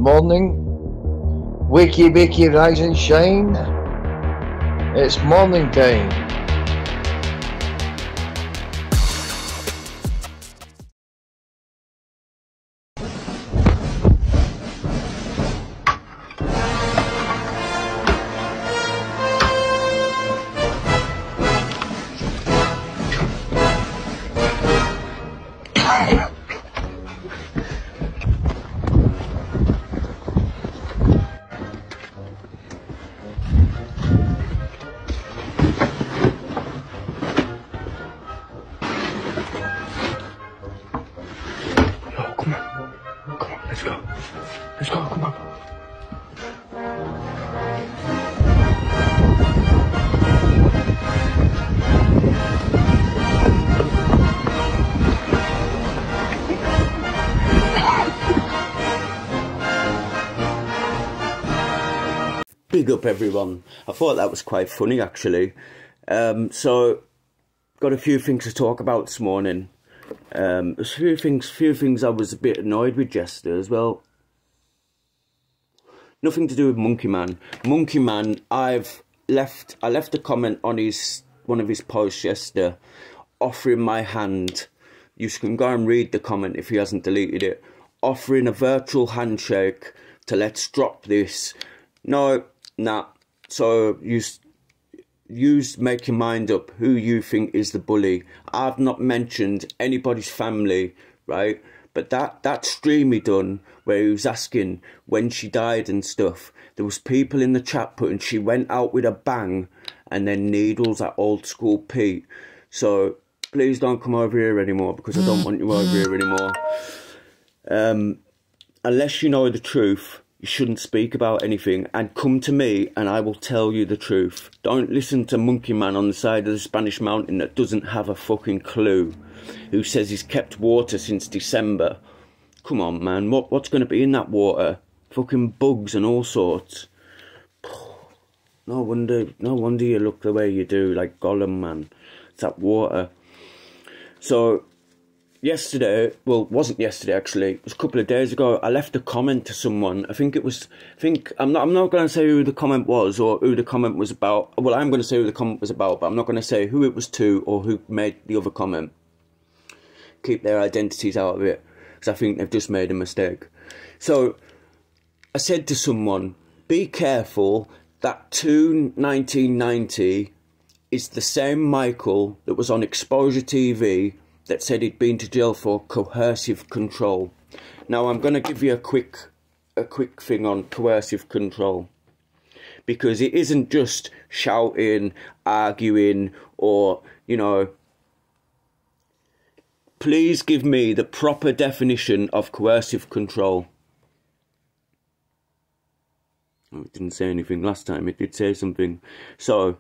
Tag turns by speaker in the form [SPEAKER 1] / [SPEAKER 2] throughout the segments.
[SPEAKER 1] morning. Wakey, wakey, rise and shine. It's morning time.
[SPEAKER 2] Let's go, come on.
[SPEAKER 3] Big up everyone. I thought that was quite funny actually. So got a few things to talk about this morning. There's few things I was a bit annoyed with yesterday as well. Nothing to do with Monkey Man. Monkey Man, I left a comment on one of his posts yesterday, offering my hand. You can go and read the comment if he hasn't deleted it. Offering a virtual handshake to let's drop this. No, nah. So you make your mind up who you think is the bully. I've not mentioned anybody's family, right? But that stream he done where he was asking when she died and stuff, there was people in the chat putting she went out with a bang and then needles at old school Pete. So please don't come over here anymore because I don't want you over here anymore. Unless you know the truth, you shouldn't speak about anything, and come to me and I will tell you the truth. Don't listen to Monkey Man on the side of the Spanish mountain that doesn't have a fucking clue, who says he's kept water since December. Come on, man, what's going to be in that water? Fucking bugs and all sorts. No wonder you look the way you do, like Gollum, man. It's that water. So yesterday, well, it wasn't yesterday actually, it was a couple of days ago, I left a comment to someone. I'm not going to say who the comment was or who the comment was about. Well, I'm going to say who the comment was about, but I'm not going to say who it was to or who made the other comment. Keep their identities out of it, because I think they've just made a mistake. So I said to someone, be careful, that 1990 is the same Michael that was on Exposure TV that said he'd been to jail for coercive control. Now I'm going to give you a quick thing on coercive control, because it isn't just shouting, arguing, or, you know. Please give me the proper definition of coercive control. Oh, it didn't say anything last time, it did say something. So,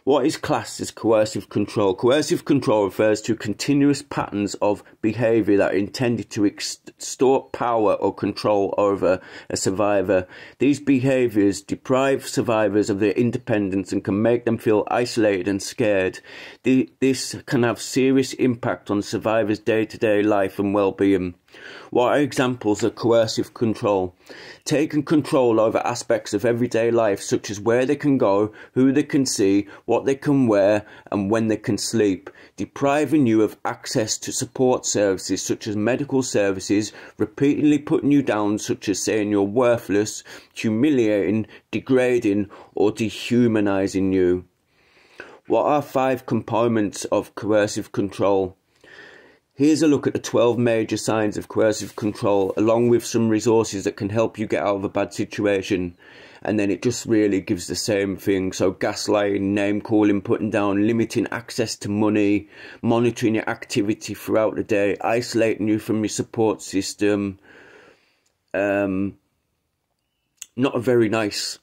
[SPEAKER 3] what is classed as coercive control? Coercive control refers to continuous patterns of behaviour that are intended to extort power or control over a survivor. These behaviours deprive survivors of their independence and can make them feel isolated and scared. This can have serious impact on survivors' day-to-day life and well-being. What are examples of coercive control? Taking control over aspects of everyday life, such as where they can go, who they can see, what they can wear, and when they can sleep. Depriving you of access to support services, such as medical services, repeatedly putting you down, such as saying you're worthless, humiliating, degrading, or dehumanising you. What are 5 components of coercive control? Here's a look at the 12 major signs of coercive control, along with some resources that can help you get out of a bad situation. And then it just really gives the same thing. So gaslighting, name calling, putting down, limiting access to money, monitoring your activity throughout the day, isolating you from your support system. Not a very nice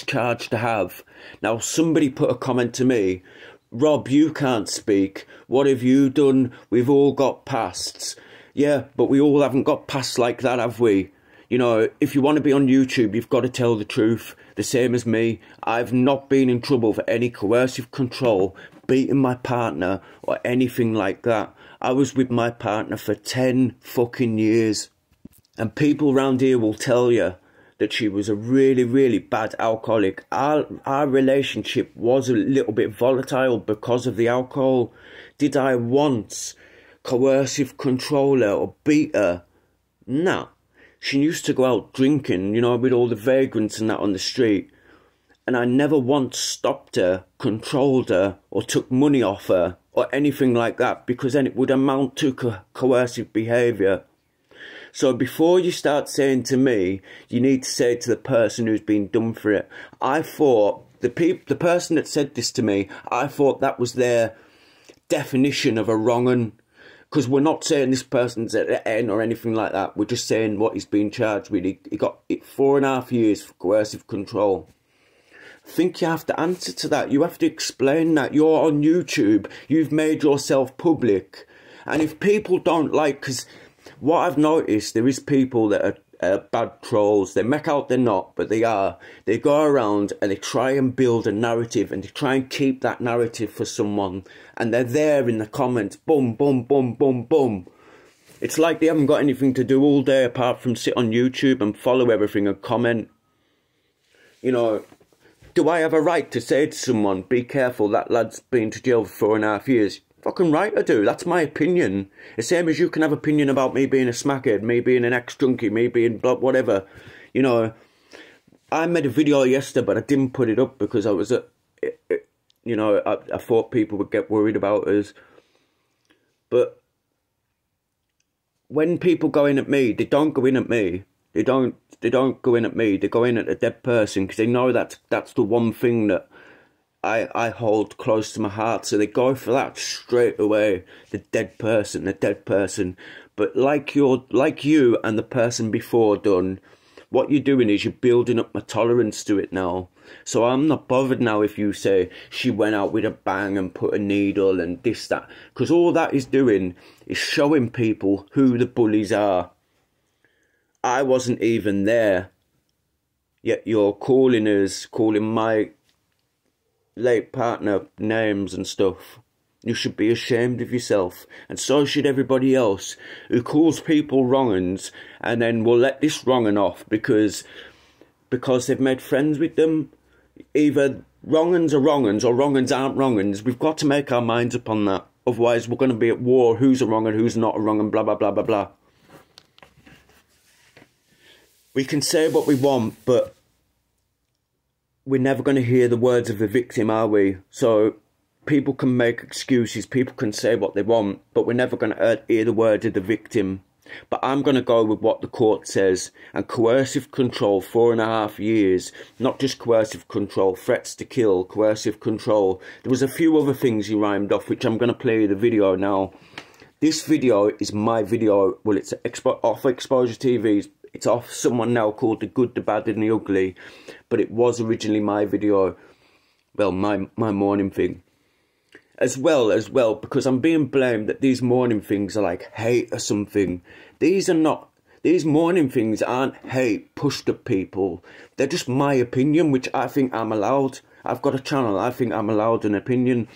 [SPEAKER 3] charge to have. Now, somebody put a comment to me, Rob, you can't speak. What have you done? We've all got pasts. Yeah, but we all haven't got pasts like that, have we? You know, if you want to be on YouTube, you've got to tell the truth. The same as me. I've not been in trouble for any coercive control, beating my partner, or anything like that. I was with my partner for 10 fucking years. And people around here will tell you that she was a really, really bad alcoholic. Our relationship was a little bit volatile because of the alcohol. Did I once coercive control her or beat her? No. She used to go out drinking, you know, with all the vagrants and that on the street. And I never once stopped her, controlled her, or took money off her, or anything like that, because then it would amount to coercive behaviour. So before you start saying to me, you need to say to the person who's been done for it. I thought, the person that said this to me, I thought that was their definition of a wrong'un. Because we're not saying this person's at the end or anything like that. We're just saying what he's been charged with. He got 4.5 years for coercive control. I think you have to answer to that. You have to explain that. You're on YouTube. You've made yourself public. And if people don't like... Because what I've noticed, there is people that are bad trolls. They make out they're not, but they are. They go around and they try and build a narrative, and they try and keep that narrative for someone. And they're there in the comments. Boom, boom, boom, boom, boom. It's like they haven't got anything to do all day apart from sit on YouTube and follow everything and comment. You know... Do I have a right to say to someone, be careful, that lad's been to jail for 4.5 years? Fucking right I do. That's my opinion. The same as you can have opinion about me being a smackhead, me being an ex-junkie, me being whatever. You know, I made a video yesterday, but I didn't put it up because I was, you know, I thought people would get worried about us. But when people go in at me, they don't go in at me. They don't go in at me. They go in at a dead person because they know that's the one thing that I hold close to my heart. So they go for that straight away. The dead person, the dead person. But like you and the person before done, what you're doing is you're building up my tolerance to it now. So I'm not bothered now if you say she went out with a bang and put a needle and this, that. Because all that is doing is showing people who the bullies are. I wasn't even there, yet you're calling my late partner names and stuff. You should be ashamed of yourself, and so should everybody else who calls people wrong-uns and then will let this wrong-un off because they've made friends with them. Either wrong-uns are wrong-uns or wrong-uns aren't wrong-uns. We've got to make our minds up on that, otherwise we're going to be at war. Who's a wrong-un, who's not a wrong-un, blah, blah, blah, blah, blah. We can say what we want, but we're never going to hear the words of the victim, are we? So people can make excuses, people can say what they want, but we're never going to hear the words of the victim. But I'm going to go with what the court says. And coercive control, 4.5 years. Not just coercive control, threats to kill, coercive control. There was a few other things he rhymed off, which I'm going to play you the video now. This video is my video. Well, it's off Exposure TV's. It's off someone now called The Good, The Bad and The Ugly. But it was originally my video. Well, my morning thing. As well, because I'm being blamed that these morning things are like hate or something. These are not. These morning things aren't hate pushed at people. They're just my opinion, which I think I'm allowed. I've got a channel. I think I'm allowed an opinion.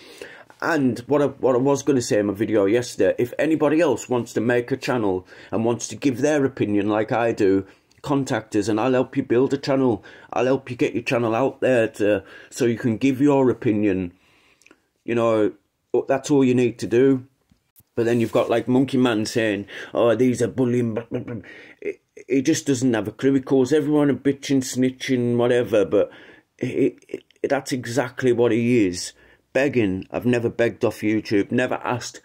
[SPEAKER 3] And what I was going to say in my video yesterday, if anybody else wants to make a channel and wants to give their opinion like I do, contact us and I'll help you build a channel. I'll help you get your channel out there so you can give your opinion. You know, that's all you need to do. But then you've got like Monkey Man saying, oh, these are bullying. He just doesn't have a clue. He calls everyone a bitch and snitching, whatever. But that's exactly what he is. Begging. I've never begged off YouTube. Never asked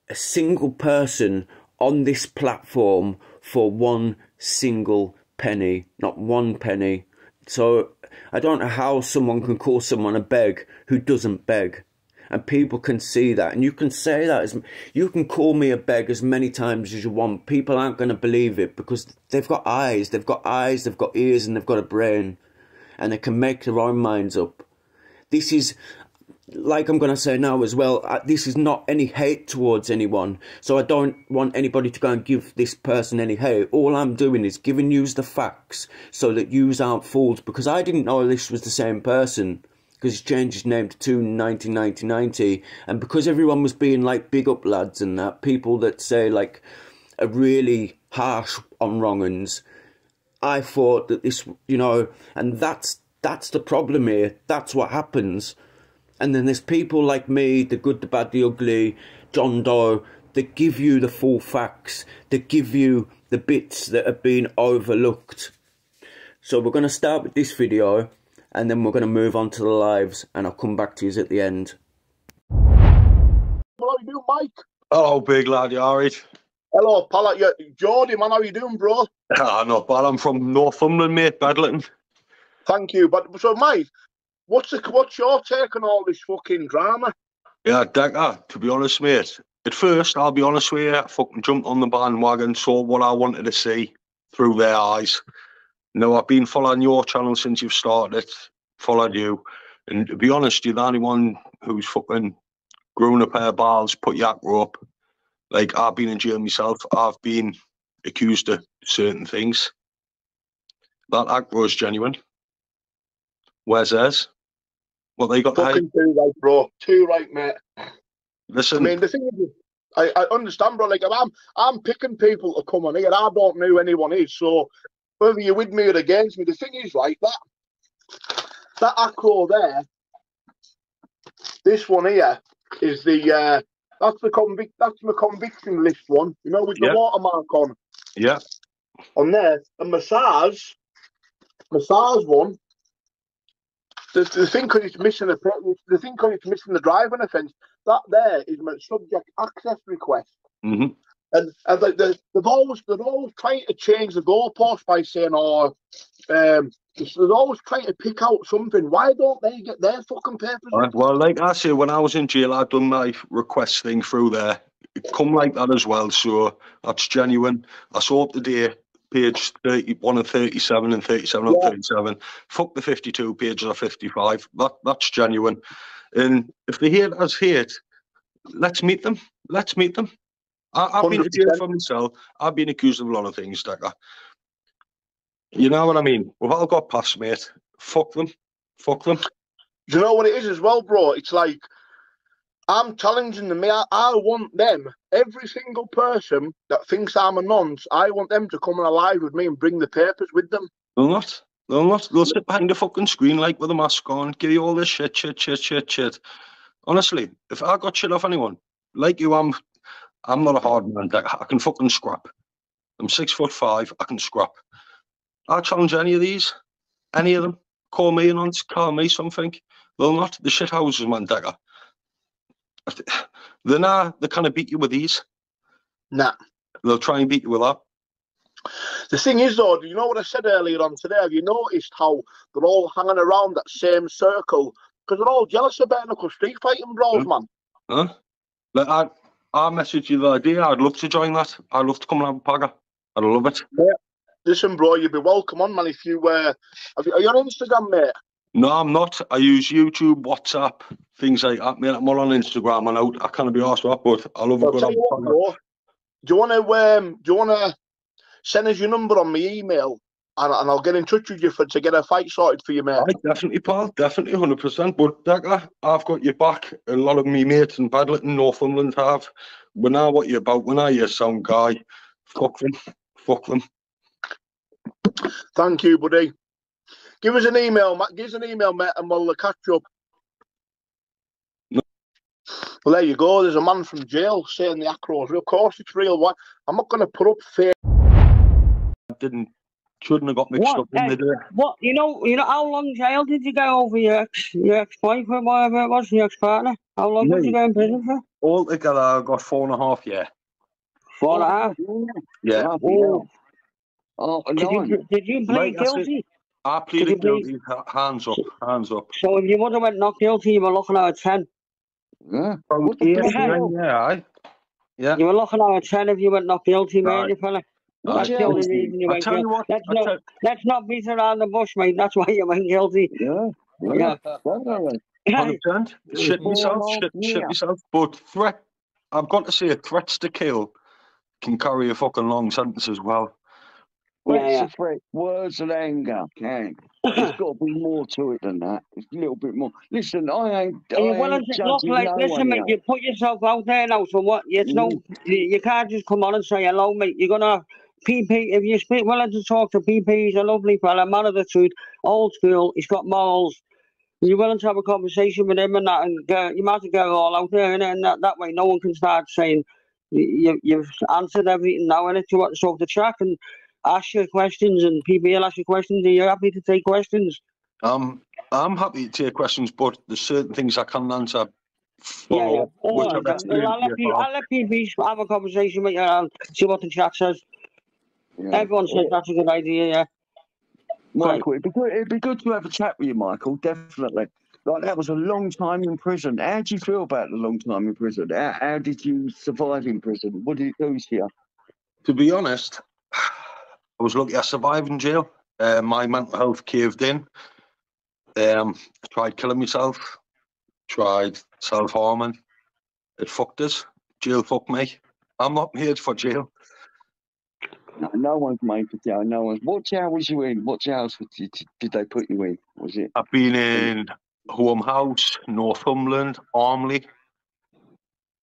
[SPEAKER 3] a single person on this platform for one single penny. Not one penny. So I don't know how someone can call someone a beg who doesn't beg. And people can see that. And you can say that. You can call me a beg as many times as you want. People aren't going to believe it because they've got eyes. They've got eyes, they've got ears, and they've got a brain. And they can make their own minds up. This is... like I'm going to say now as well, this is not any hate towards anyone. So I don't want anybody to go and give this person any hate. All I'm doing is giving you the facts so that you aren't fooled. Because I didn't know this was the same person. Because he's changed his name to 29090. And because everyone was being like big up lads and that, people that say like are really harsh on wrong-uns. I thought that this, you know, and that's the problem here. That's what happens. And then there's people like me, the good, the bad, the ugly, John Doe, that give you the full facts, that give you the bits that have been overlooked. So we're going to start with this video, and then we're going to move on to the lives, and I'll come back to you at the end.
[SPEAKER 2] How you doing, Mike?
[SPEAKER 4] Hello, big lad, you alright?
[SPEAKER 2] Hello, pal. Yeah, Geordie, man, how you doing, bro?
[SPEAKER 4] Not bad. I'm from Northumberland, mate, Badleton.
[SPEAKER 2] Thank you. But so, Mike, what's your take on all this fucking drama?
[SPEAKER 4] Yeah, Decker, to be honest, mate, at first, I'll be honest with you, I fucking jumped on the bandwagon, saw what I wanted to see through their eyes. Now, I've been following your channel since you've started, followed you, and to be honest, you're the only one who's fucking grown a pair of balls, put your acro up. Like, I've been in jail myself, I've been accused of certain things. That acro is genuine. Where's theirs? What they got?
[SPEAKER 2] Fucking too right, bro. Too right, mate.
[SPEAKER 4] Listen,
[SPEAKER 2] I mean, the thing is, I understand, bro. Like, I'm picking people to come on here. I don't know who anyone is. So whether you're with me or against me, the thing is, right, that acro there, this one here is the that's my conviction list one. You know, with the watermark on.
[SPEAKER 4] Yeah.
[SPEAKER 2] On there, a massage one. The thing because it's missing the driving offence. That there is my subject access request.
[SPEAKER 4] Mm-hmm.
[SPEAKER 2] And like they've always tried to change the goalpost by saying, they're always trying to pick out something. Why don't they get their fucking papers?
[SPEAKER 4] Well, like I say, when I was in jail, I'd done my request thing through there. It come like that as well, so that's genuine. I saw up today, page 31 and 37 and 37 and 37. Fuck the 52 pages of 55. That's genuine. And if they hate us hate, let's meet them. Let's meet them. I've been in jail for myself. I've been accused of a lot of things, Decker. You know what I mean? We've all got past, mate. Fuck them. Fuck them.
[SPEAKER 2] Do you know what it is as well, bro? It's like, I'm challenging them. I want them, every single person that thinks I'm a nonce, I want them to come on alive with me and bring the papers with them.
[SPEAKER 4] They'll not. They'll not. They'll sit behind the fucking screen like with a mask on, give you all this shit. Honestly, if I got shit off anyone, like you, I'm not a hard man. I can fucking scrap. I'm 6'5". I can scrap. I'll challenge any of these, any of them. Call me a nonce, call me something. They'll not. The shit houses, man, Decker. They kind of beat you with these.
[SPEAKER 2] Nah.
[SPEAKER 4] They'll try and beat you with that.
[SPEAKER 2] The thing is, though, do you know what I said earlier on today? Have you noticed how they're all hanging around that same circle? Because they're all jealous of bare knuckle street fighting brawls, man.
[SPEAKER 4] Huh? Like, I messaged you the other day. I'd love to join that. I'd love to come and have a pagger. I'd love it.
[SPEAKER 2] Yeah. Listen, bro, you'd be welcome on, man, if you are you on Instagram, mate?
[SPEAKER 4] No, I'm not. I use YouTube, WhatsApp, things like that, mate. I'm all on Instagram and I can't be arsed with that, but I love a good pagger.
[SPEAKER 2] Bro, do you wanna send us your number on my email and I'll get in touch with you to get a fight sorted for you, mate?
[SPEAKER 4] Right, definitely, pal. Definitely, 100%. But, Decker, I've got your back. A lot of me mates in Badleton, Northumberland have. We know what you're about. We know you're a sound guy. Fuck them. Fuck them.
[SPEAKER 2] Thank you, buddy. Give us an email, Matt. Give us an email, mate, and we'll catch up.
[SPEAKER 4] No.
[SPEAKER 2] Well, there you go. There's a man from jail saying the acro's real. Of course, it's real. Why? I'm not going to put up fake.
[SPEAKER 4] Shouldn't have got mixed up in the
[SPEAKER 5] What? You know how long jail did you go over your ex-wife or whatever it was, your ex-partner? How long did you go in prison for?
[SPEAKER 4] Altogether, I got 4.5 years.
[SPEAKER 5] 4.5?
[SPEAKER 4] Yeah.
[SPEAKER 5] Oh, did you plead guilty?
[SPEAKER 4] I pleaded guilty. Hands up, hands up.
[SPEAKER 5] So if you would have went not guilty, you were looking at a 10.
[SPEAKER 4] Yeah. Yeah.
[SPEAKER 5] You were looking at a 10 if you went not guilty, mate, you fella. That's the only
[SPEAKER 4] reason
[SPEAKER 5] you went guilty. Let's not beat around the bush, mate. That's why you went guilty.
[SPEAKER 4] Yeah. 100%. Shit myself. But I've got to say, threats to kill can carry a fucking long sentence as well.
[SPEAKER 6] Words of anger. Okay. There's got to be more to it than that. It's a little bit more. Listen, I ain't
[SPEAKER 5] Look,
[SPEAKER 6] judging
[SPEAKER 5] like,
[SPEAKER 6] no
[SPEAKER 5] listen,
[SPEAKER 6] one
[SPEAKER 5] mate,
[SPEAKER 6] here.
[SPEAKER 5] you put yourself out there now, so what? It's no, you can't just come on and say hello, mate. You're gonna PP. If you speak willing to talk to PP, he's a lovely fella, man of the truth, old school. He's got morals. You're willing to have a conversation with him and that, and you might have to get it all out there, and that way no one can start saying you've answered everything now, and you want to talk to chat and ask your questions, and PP will ask you questions. Are you happy to take questions?
[SPEAKER 4] I'm happy to take questions, but there's certain things I can't answer.
[SPEAKER 5] Yeah.
[SPEAKER 4] Which
[SPEAKER 5] I'll let PP have a conversation with you and see what the chat says.
[SPEAKER 6] Yeah.
[SPEAKER 5] Everyone says that's a good idea, yeah.
[SPEAKER 6] Michael, it'd be good to have a chat with you, Michael, definitely. Like, that was a long time in prison. How do you feel about the long time in prison? How did you survive in prison? What did it do to you?
[SPEAKER 4] To be honest, I was lucky I survived in jail. My mental health caved in. I tried killing myself. Tried self-harming. It fucked us. Jail fucked me. I'm not made for jail.
[SPEAKER 6] No one's made for jail. No one's. What jail was you in? What jails did they put you in? Was it?
[SPEAKER 4] I've been in Home House, Northumberland, Armley,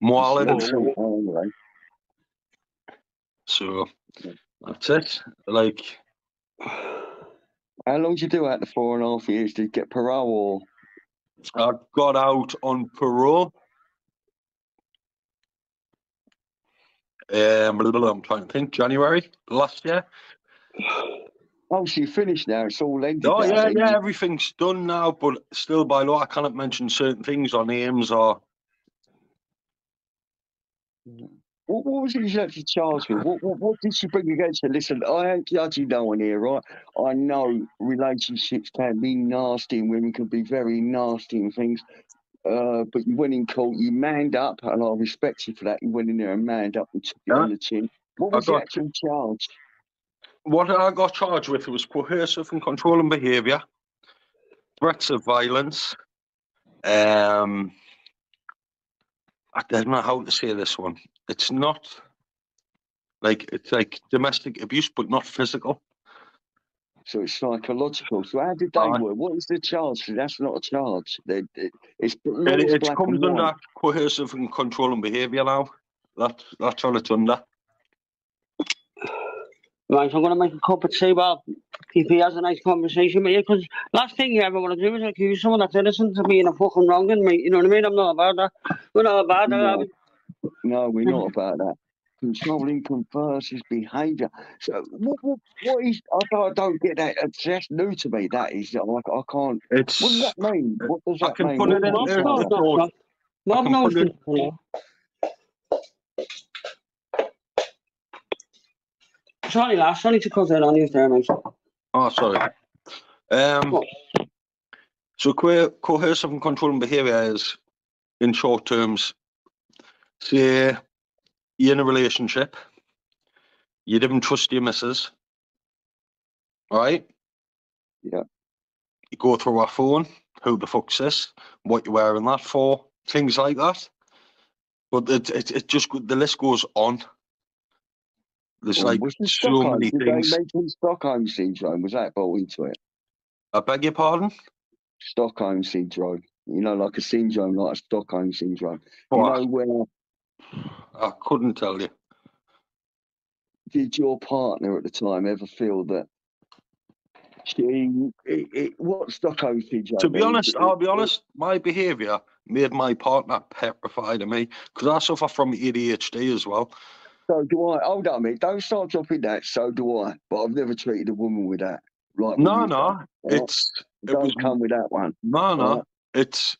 [SPEAKER 4] Moreland. So that's it. Like,
[SPEAKER 6] how long did you do out the 4.5 years? Did you get parole or?
[SPEAKER 4] I got out on parole. I'm trying to think. January last year.
[SPEAKER 6] Oh, so you finished now? It's all ended.
[SPEAKER 4] Oh yeah, everything's done now, but still by law I cannot mention certain things or names or.
[SPEAKER 6] What was it you actually charged with? What did she bring against you? Listen, I ain't judging no one here, right? I know relationships can be nasty and women can be very nasty and things. But you went in court, you manned up, and I respect you for that. You went in there and manned up and took it on the chin. What was the actual charge?
[SPEAKER 4] What I got charged with was coercive and controlling behaviour, threats of violence. I don't know how to say this one. It's not like, it's like domestic abuse, but not physical.
[SPEAKER 6] So it's psychological. So how did they work? What is the charge? That's not a charge. It
[SPEAKER 4] comes under coercive and controlling behaviour now. That's all it's under.
[SPEAKER 5] Right, so I'm going to make a cup of tea while PP has a nice conversation with you, because last thing you ever want to do is accuse someone that's innocent of being a fucking wronging, mate. You know what I mean? I'm not about that. We're not about that.
[SPEAKER 6] No, we're not about that. Controlling converses behaviour. So what is? I don't get that. That's new to me. That is. I can't. What does that mean? What does that mean?
[SPEAKER 4] Put it in.
[SPEAKER 5] Rob knows. Sorry, lass. I need to cut it on you there, mate.
[SPEAKER 4] Oh, sorry. So coercive and controlling behaviour is, in short terms, say you're in a relationship, you didn't trust your missus, right?
[SPEAKER 6] Yeah.
[SPEAKER 4] You go through her phone, who the fuck's this? What you wearing that for? Things like that. But it just, the list goes on. There's like so many things.
[SPEAKER 6] Did they mention Stockholm Syndrome? Was that brought into it?
[SPEAKER 4] I beg your pardon?
[SPEAKER 6] Stockholm Syndrome. You know, like a syndrome, like a Stockholm Syndrome.
[SPEAKER 4] What?
[SPEAKER 6] You know where...
[SPEAKER 4] I couldn't tell you.
[SPEAKER 6] Did your partner at the time ever feel that what Stockholm Syndrome?
[SPEAKER 4] To be honest, I'll be honest, my behaviour made my partner petrified of me, because I suffer from ADHD as well.
[SPEAKER 6] So do I. Hold on, mate. Don't start dropping that. So do I. But I've never treated a woman with that. Like
[SPEAKER 4] No. It
[SPEAKER 6] don't come with that one.
[SPEAKER 4] No. It's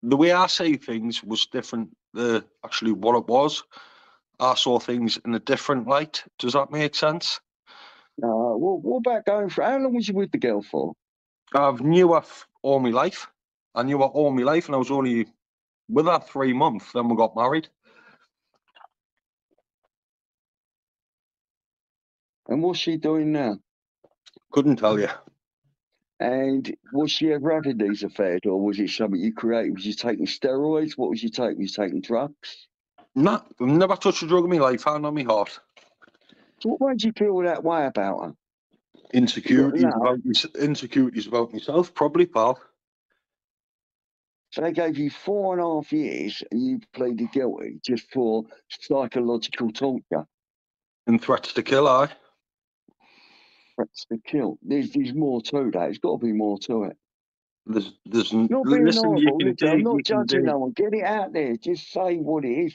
[SPEAKER 4] the way I say things was different. Actually, what it was, I saw things in a different light. Does that make sense?
[SPEAKER 6] What about going for? How long was you with the girl for?
[SPEAKER 4] I've knew her all my life. I knew her all my life, and I was only with her 3 months. Then we got married.
[SPEAKER 6] And what's she doing now?
[SPEAKER 4] Couldn't tell you.
[SPEAKER 6] And was she ever having these affairs, or was it something you created? Was you taking steroids? What was you taking? Was you taking drugs?
[SPEAKER 4] No, I've never touched a drug in my life. Hand on my heart.
[SPEAKER 6] So what made you feel that way about her?
[SPEAKER 4] Insecurities about myself, probably, pal.
[SPEAKER 6] So they gave you 4.5 years and you pleaded guilty just for psychological torture.
[SPEAKER 4] And threats to kill, aye.
[SPEAKER 6] Threats to kill. There's more to that. There's got to be more to it.
[SPEAKER 4] There's
[SPEAKER 6] Not being
[SPEAKER 4] listen, you
[SPEAKER 6] horrible.
[SPEAKER 4] can
[SPEAKER 6] Listen, I'm
[SPEAKER 4] dig,
[SPEAKER 6] not
[SPEAKER 4] you can
[SPEAKER 6] judging
[SPEAKER 4] dig.
[SPEAKER 6] no one. Get it out there. Just say what it is.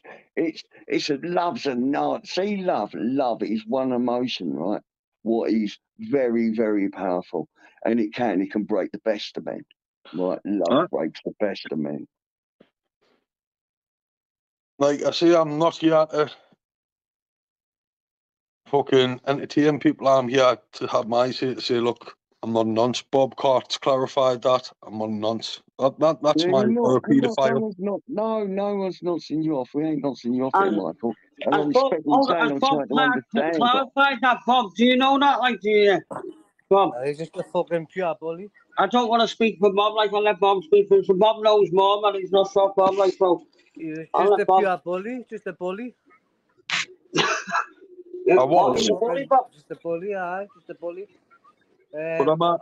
[SPEAKER 6] It's a love's a no. See, love is one emotion, right? What is very, very powerful, and it can break the best of men. Right, love breaks the best of men.
[SPEAKER 4] Like I say, I'm not here to fucking entertain people. I'm here to have my say to say, look, I'm not a nonce. Bob Cart's clarified that. I'm not a nonce. That's
[SPEAKER 6] Yeah,
[SPEAKER 4] my
[SPEAKER 6] you're not,
[SPEAKER 4] paedophile.
[SPEAKER 6] no one's noncing you off. We ain't noncing you off here,
[SPEAKER 5] And,
[SPEAKER 6] Michael. And I'm
[SPEAKER 5] and Bob,
[SPEAKER 6] respecting saying I'm trying to understand.
[SPEAKER 5] clarified that, Bob. Do you know that? Like, do you, Bob?
[SPEAKER 7] He's just a fucking pure bully.
[SPEAKER 5] I don't want to speak for Bob. Like, I'll let Bob speak for him. So Bob knows more, man. He's not so Bob. Like, so
[SPEAKER 7] He's
[SPEAKER 5] I'll
[SPEAKER 7] just
[SPEAKER 5] let
[SPEAKER 7] a
[SPEAKER 5] Bob.
[SPEAKER 7] pure bully. Just a bully.
[SPEAKER 5] Yeah,
[SPEAKER 4] I was.
[SPEAKER 5] he's a bully, Bob.
[SPEAKER 7] Just a bully, aye. Just a bully.
[SPEAKER 4] But am I a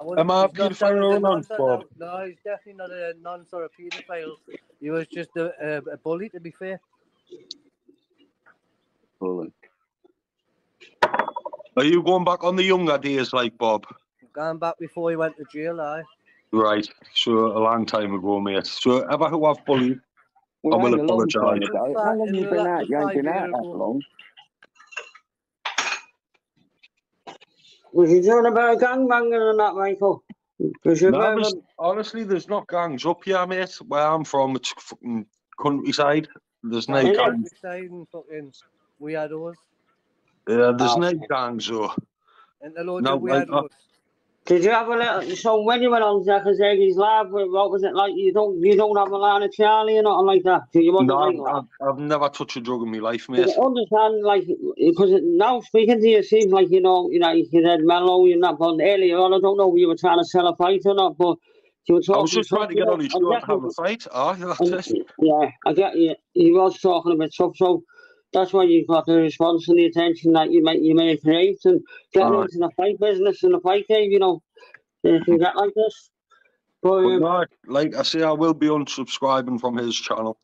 [SPEAKER 4] paedophile or a nonce, Bob?
[SPEAKER 7] No, he's definitely not a nonce or a paedophile. He was just a bully, to be fair.
[SPEAKER 6] Bully.
[SPEAKER 4] Are you going back on the younger days, like Bob?
[SPEAKER 7] Going back before he went to jail, aye.
[SPEAKER 4] Right. So a long time ago, mate. So ever who I've bullied, I will apologise.
[SPEAKER 6] How long have you been out? You ain't been out that long.
[SPEAKER 5] Was you talking about gangbanging and that, Michael?
[SPEAKER 4] Honestly, there's not gangs up here, mate. Where I'm from, it's fucking countryside. There's no gangs.
[SPEAKER 7] Countryside and fucking weirdos.
[SPEAKER 4] Yeah, there's no gangs, though.
[SPEAKER 7] And a load of weirdos.
[SPEAKER 5] Did you have a little? So when you went on Jack and Ziggy's Lab, what was it like? You don't have a line of Charlie or nothing like that.
[SPEAKER 4] I've never touched a drug in my life, mate.
[SPEAKER 5] I understand, like, because now speaking to you, it seems like you said mellow, you're not. But earlier on, I don't know if you were trying to sell a fight or not, but you were talking.
[SPEAKER 4] I was just trying to get on his show and have a fight.
[SPEAKER 5] Yeah, I get you. He was talking a bit tough, so. That's why you got the response and the attention that you may create, and getting into the fight business and the fight game, if you get like this. But
[SPEAKER 4] like I say, I will be unsubscribing from his channel.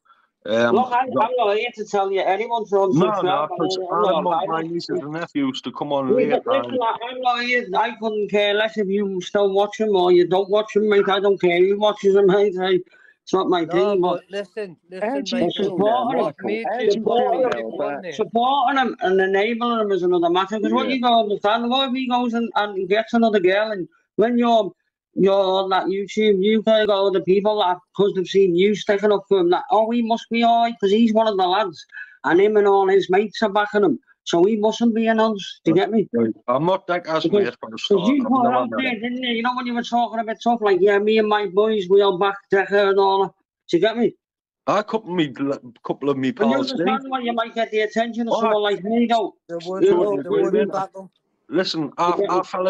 [SPEAKER 5] Look, I'm not here to tell you anyone to unsubscribe.
[SPEAKER 4] No, because I want my nieces and nephews to come on later.
[SPEAKER 5] Listen, I'm not here. I couldn't care less if you still watch him or you don't watch him, mate. I don't care who watches him, mate. It's not my thing, but
[SPEAKER 7] listen,
[SPEAKER 5] supporting him and enabling him is another matter. Because what you got to understand, what if he goes and gets another girl, and when you're on that YouTube, you got other people that, because they've seen you sticking up for him, that, oh, he must be alright because he's one of the lads, and him and all his mates are backing him. So he mustn't be announced. Do you get me?
[SPEAKER 4] I'm not that as mate for the start.
[SPEAKER 5] You put it out there, didn't you? You know when you were talking a bit tough, like, yeah, me and my boys, we all back Decker and all that. Do you get me?
[SPEAKER 4] A couple of me pals.
[SPEAKER 5] You understand why you might get the attention of someone like me, though?
[SPEAKER 4] Listen, I fell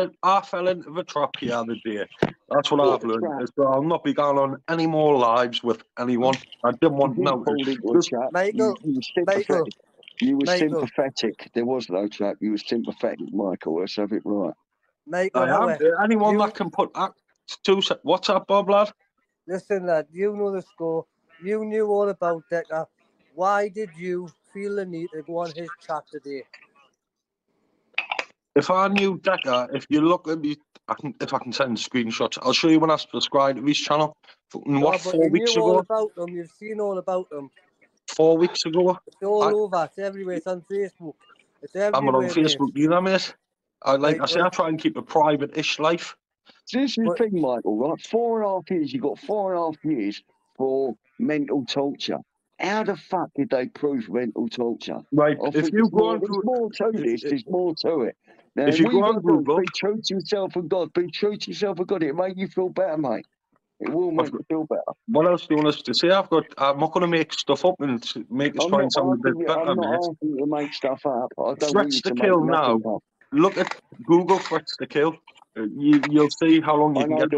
[SPEAKER 4] into the trap the other day. That's what I've learned. So I'll not be going on any more lives with anyone. I didn't want no.
[SPEAKER 6] You were sympathetic. There was no trap. You were sympathetic, Michael. Let's have it right.
[SPEAKER 4] Anyone that can put what's up, Bob, lad?
[SPEAKER 7] Listen, lad, you know the score. You knew all about Decker. Why did you feel the need to go on his chat today?
[SPEAKER 4] If I knew Decker, if you look at me, if I can send screenshots, I'll show you when I subscribed to his channel. 4 weeks ago?
[SPEAKER 7] All about them. You've seen all about them.
[SPEAKER 4] 4 weeks ago.
[SPEAKER 7] It's all over. It's everywhere. It's on Facebook. It's everywhere.
[SPEAKER 4] I'm not on Facebook either, mate. I try and keep a private-ish life.
[SPEAKER 6] This is the thing, Michael, right? 4.5 years. You got 4.5 years for mental torture. How the fuck did they prove mental torture?
[SPEAKER 4] Right, if you go on
[SPEAKER 6] there's more to this, there's more to it. Now,
[SPEAKER 4] if you go on Google,
[SPEAKER 6] be true to yourself and God. Be true to yourself and God. It'll make you feel better, mate. It will make you feel better.
[SPEAKER 4] What else do you want us to say? I'm not going to make stuff up and make us find something a bit better,
[SPEAKER 6] I'm not
[SPEAKER 4] mate.
[SPEAKER 6] asking you to make stuff up. I don't
[SPEAKER 4] Threats to kill now. Look at Google threats to kill. You'll see how long you can get.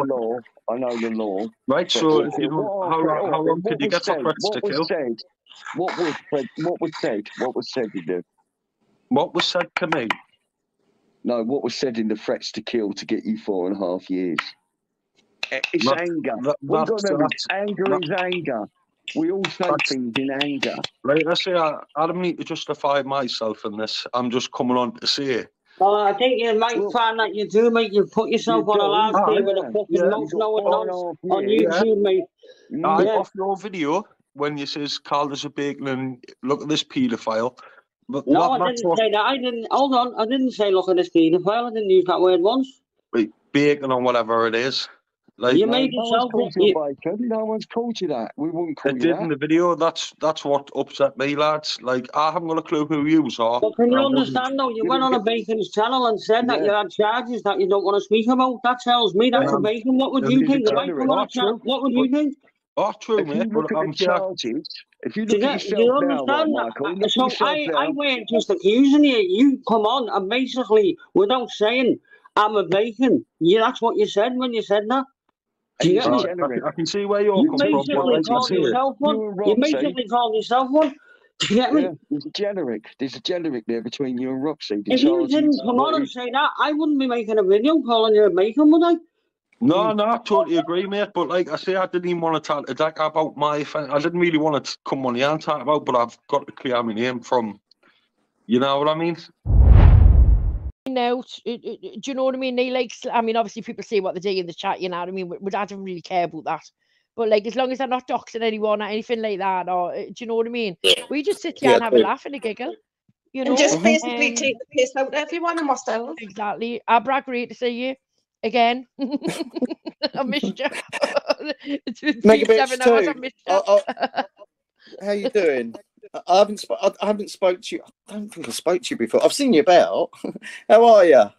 [SPEAKER 6] I know the law.
[SPEAKER 4] Right, so if you know how long can you get for threats to kill?
[SPEAKER 6] What was said? What was said to do?
[SPEAKER 4] What was said to me?
[SPEAKER 6] No, what was said in the threats to kill to get you 4.5 years? It's anger. We've got to remember, anger is anger. We all say things in anger.
[SPEAKER 4] Like I say, I don't need to justify myself in this. I'm just coming on to say.
[SPEAKER 5] Well, I think you might find that you do, mate. You put yourself on a live stream with a fucking mouth no nonce on YouTube, mate.
[SPEAKER 4] Off your video when you says Carl is a bacon and look at this paedophile. But
[SPEAKER 5] no, I didn't say that. I didn't. Hold on. I didn't say look at this paedophile. I didn't use that word once.
[SPEAKER 4] Like bacon or whatever it is. Like,
[SPEAKER 5] you made yourself.
[SPEAKER 6] No one's called you that. We wouldn't call you that.
[SPEAKER 4] It did in the video. That's what upset me, lads. Like, I haven't got a clue who you are.
[SPEAKER 5] But can you understand, though? You went on a Bacon's channel and said that you had charges that you don't want to speak about. That tells me that's a Bacon. What would you think? What would you think?
[SPEAKER 4] Oh, true, mate. But I'm
[SPEAKER 6] charges. If you look at yourself now, Michael,
[SPEAKER 5] so I weren't just accusing you. You come on and basically, without saying, I'm a Bacon. Yeah, that's what you said when you said that.
[SPEAKER 4] I can see where you're coming from.
[SPEAKER 5] You basically called yourself one. Do you get me?
[SPEAKER 6] Yeah, there's a generic there between you and Roxy.
[SPEAKER 5] If you didn't come on and say that, I wouldn't be making a video calling you a Bacon, would I?
[SPEAKER 4] No, I totally agree, mate. But like I say, I didn't even want to talk about my offence. I didn't really want to come on here and talk about, but I've got to clear my name from, you know what I mean?
[SPEAKER 8] Out, do you know what I mean? They like, I mean, obviously people say what they do in the chat, you know what I mean? I don't really care about that. But like, as long as they're not doxing anyone or anything like that, or do you know what I mean? We just sit here and have a laugh and a giggle, you know?
[SPEAKER 9] And just basically take the piss out of everyone and myself.
[SPEAKER 8] Exactly. Abra, great to see you again. I missed you. It's been 7 hours. I missed you.
[SPEAKER 10] How you doing? I haven't spoke to you. I don't think I spoke to you before. I've seen you about. How are you?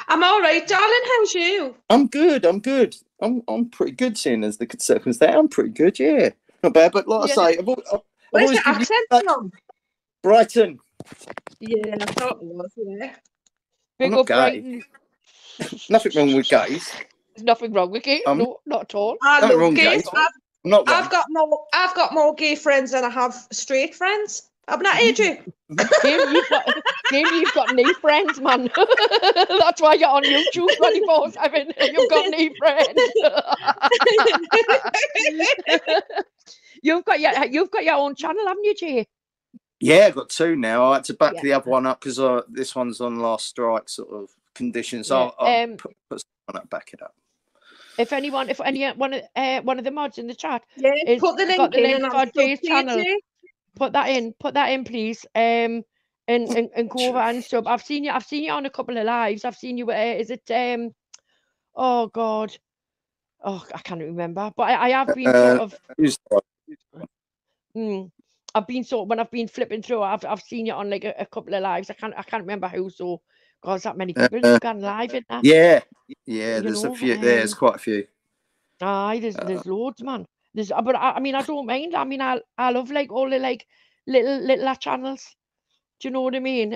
[SPEAKER 9] I'm all right, darling. How's you?
[SPEAKER 10] I'm good. I'm pretty good, seeing as the circumstance there. I'm pretty good, yeah. Not bad, but like I say,
[SPEAKER 9] where's the accent from?
[SPEAKER 10] Brighton.
[SPEAKER 9] Yeah, I thought it was, yeah.
[SPEAKER 8] Big up Brighton.
[SPEAKER 10] Nothing wrong with gays.
[SPEAKER 8] There's nothing wrong with gays. No, not at all.
[SPEAKER 9] I love gays.
[SPEAKER 10] I've
[SPEAKER 9] got more gay friends than I have straight friends. I'm not Adrian.
[SPEAKER 8] You've got new friends, man. That's why you're on YouTube 24/7. You've got new friends. You've got your own channel, haven't you, Jay?
[SPEAKER 10] Yeah, I've got 2 now. I had to back the other one up because this one's on last strike sort of conditions. So I'll put someone up, back it up.
[SPEAKER 8] If any one of the mods in the chat,
[SPEAKER 9] put the link in
[SPEAKER 8] for Jay's channel. Put that in, please. And go over and sub. I've seen you on a couple of lives. I've seen you. Is it oh God, I can't remember. But I have been sort of. I've been when I've been flipping through. I've seen you on like a couple of lives. I can't remember who. So. God, that many people have gone live in that.
[SPEAKER 10] Yeah. There's a few. There's quite a few.
[SPEAKER 8] Aye, there's loads, man. But I mean, I don't mind. I mean, I love like all the like little channels. Do you know what I mean?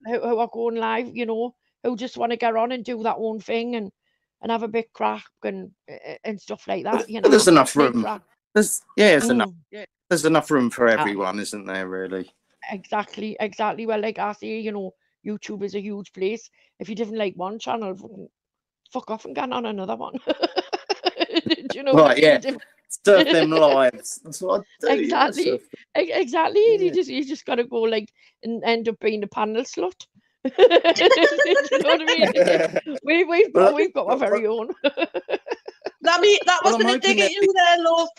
[SPEAKER 8] Who are going live, you know, who just want to get on and do that own thing and have a bit crack and stuff like that. You know,
[SPEAKER 10] there's enough room. There's enough room for everyone, isn't there? Really.
[SPEAKER 8] Exactly. Well, like I say, you know. YouTube is a huge place. If you didn't like one channel, fuck off and get on another one. Do you know?
[SPEAKER 10] Right, yeah. Serve them lives. That's what I do.
[SPEAKER 8] Exactly. Yeah. You just gotta go like and end up being a panel slut. Do you know what I mean? We've got our very own.
[SPEAKER 9] That wasn't a dig at you there, love.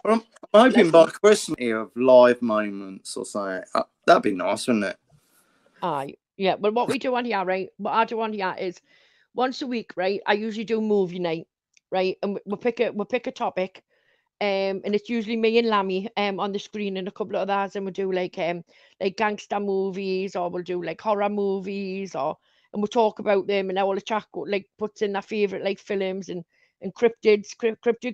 [SPEAKER 10] I'm hoping by Christmas of live moments or something. That'd be nice, wouldn't it?
[SPEAKER 8] Aye, yeah. But what we do on here, right? What I do on here is once a week, right? I usually do movie night, right? And we'll pick a topic, and it's usually me and Lammy on the screen and a couple of others, and we'll do like gangster movies, or we'll do like horror movies, and we'll talk about them, and all the chat like puts in their favorite like films and cryptid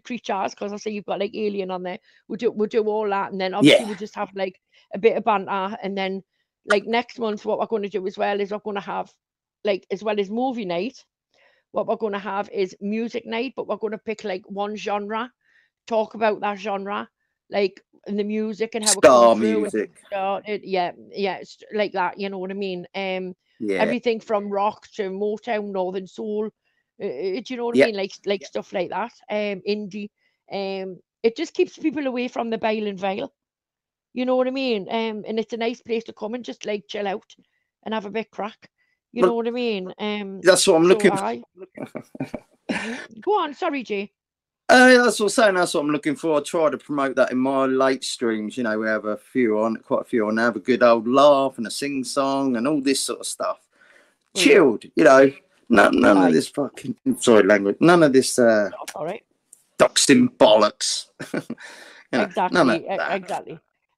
[SPEAKER 8] creatures, because I say you've got like Alien on there. We'll do all that, and then obviously we'll just have like a bit of banter, and then like next month what we're going to do as well is we're going to have like, as well as movie night, what we're going to have is music night, but we're going to pick like one genre, talk about that genre, like and the music and how it
[SPEAKER 10] Star
[SPEAKER 8] comes through.
[SPEAKER 10] music.
[SPEAKER 8] Yeah, it's like that. You know what I mean?
[SPEAKER 10] Yeah.
[SPEAKER 8] Everything from rock to Motown, Northern Soul. Do you know what I
[SPEAKER 10] Yeah.
[SPEAKER 8] mean? Like stuff like that. Indie. It just keeps people away from the Bale and Vale. You know what I mean? And it's a nice place to come and just like chill out and have a bit crack. You know what I mean?
[SPEAKER 10] That's what I'm looking
[SPEAKER 8] for. Go on, sorry, Jay.
[SPEAKER 10] That's what I'm saying. That's what I'm looking for. I try to promote that in my late streams. You know, we have quite a few on, have a good old laugh and a sing song and all this sort of stuff. Chilled, you know. None of this fucking, sorry, language. None of this
[SPEAKER 8] all right.
[SPEAKER 10] doxing bollocks. You know,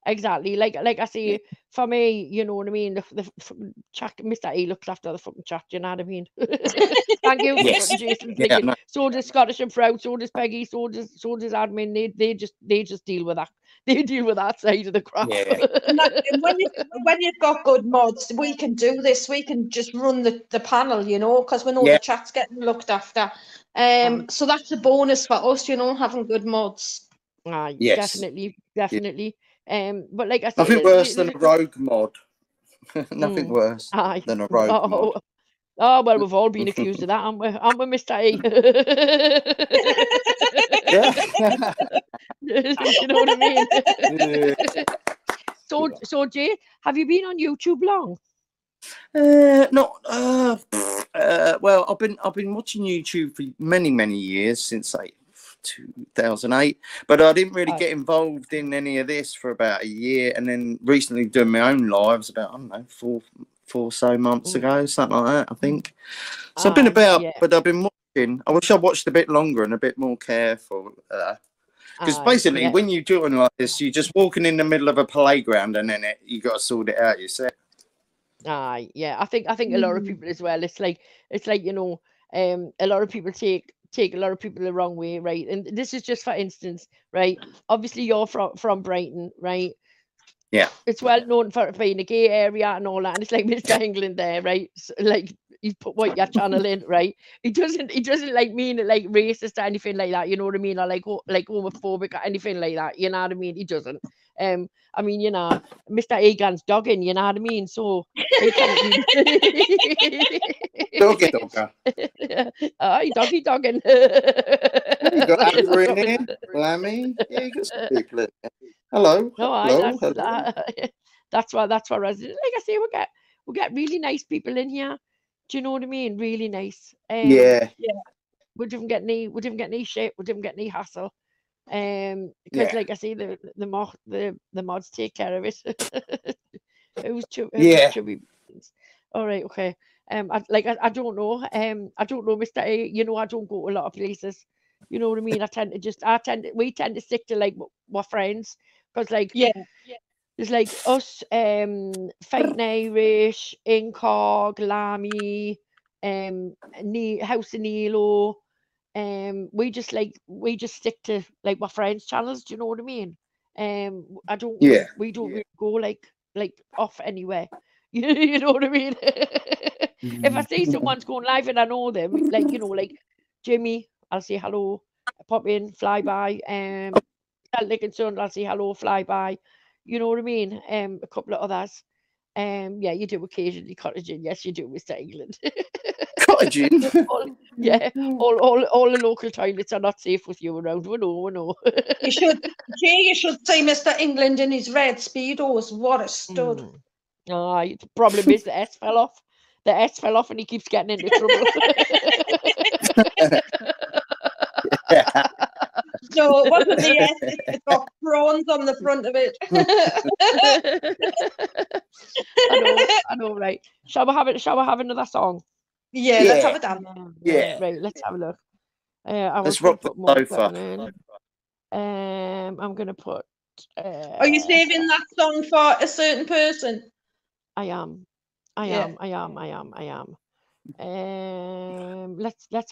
[SPEAKER 8] Exactly. Like I say, for me, you know what I mean. The chat, Mr. E looks after the fucking chat. You know what I mean? Thank you, Jason. No. So does Scottish and Proud. So does Peggy. So does admin. They just deal with that. They deal with that side of the crap.
[SPEAKER 9] Yeah. when you've got good mods, we can do this. We can just run the panel, you know, because we know the chat's getting looked after. So that's a bonus for us, you know, having good mods.
[SPEAKER 8] Yes. Definitely. But like I said,
[SPEAKER 10] nothing worse than a rogue mod. Nothing worse than a rogue mod.
[SPEAKER 8] Oh well, we've all been accused of that, aren't we, Mr. E? You know what I mean? So Jay, have you been on YouTube long?
[SPEAKER 10] Well, I've been watching YouTube for many years, since 2008, but I didn't really get involved in any of this for about a year, and then recently doing my own lives about, I don't know, four or so months ago, something like that, I think. So I've been about, but I've been watching. I wish I watched a bit longer and a bit more careful, because basically when you're doing like this, you're just walking in the middle of a playground, and then you got to sort it out yourself.
[SPEAKER 8] I think a lot of people as well. It's like you know, a lot of people take a lot of people the wrong way, right? And this is just for instance, right? Obviously, you're from Brighton, right?
[SPEAKER 10] Yeah,
[SPEAKER 8] it's well known for being a gay area and all that. And it's like Mr. England there, right? So, like he's put what your channel in, right? He doesn't like mean it like racist or anything like that. You know what I mean? Or like homophobic or anything like that. You know what I mean? He doesn't. I mean, you know, Mr. Egan's dogging. You know what I mean? So he can't
[SPEAKER 10] be... dogger.
[SPEAKER 8] Aye, dogging.
[SPEAKER 10] You got Adrian, Lammy. Yeah, you got some people in there. Hello.
[SPEAKER 8] No, that's why residents, like I say, we get really nice people in here. Do you know what I mean? Really nice.
[SPEAKER 10] Yeah.
[SPEAKER 8] We didn't get any shit. We didn't get any hassle. Because like I say, the mods take care of it. Who's chubby? All right, okay. I don't know. I don't know, Mr. A. You know, I don't go to a lot of places. You know what I mean? We tend to stick to like we're friends, because like there's like us, Fighting Irish, Incog, Lammy, House of Nilo. We just stick to like my friends' channels. Do you know what I mean? I don't. We don't really go like off anywhere. You know what I mean? If I see someone's going live and I know them, like you know, like Jimmy, I'll say hello, pop in, fly by. Celtic and Son, I'll say hello, fly by. You know what I mean? A couple of others. Yeah, you do occasionally cottaging. Yes, you do, Mr. England.
[SPEAKER 10] Cottaging?
[SPEAKER 8] all the local toilets are not safe with you around. We know.
[SPEAKER 9] You should see Mr. England in his red Speedos. What a stud.
[SPEAKER 8] The problem is the S fell off. The S fell off and he keeps getting into trouble.
[SPEAKER 9] So it wasn't the S, it's got prawns on the front of it.
[SPEAKER 8] I know, right. Shall we have another song?
[SPEAKER 9] Yeah, let's have a damn.
[SPEAKER 10] Yeah.
[SPEAKER 8] Right, let's have a look.
[SPEAKER 10] Let's rock the sofa.
[SPEAKER 8] I'm gonna put
[SPEAKER 9] are you saving that song for a certain person?
[SPEAKER 8] I am. Let's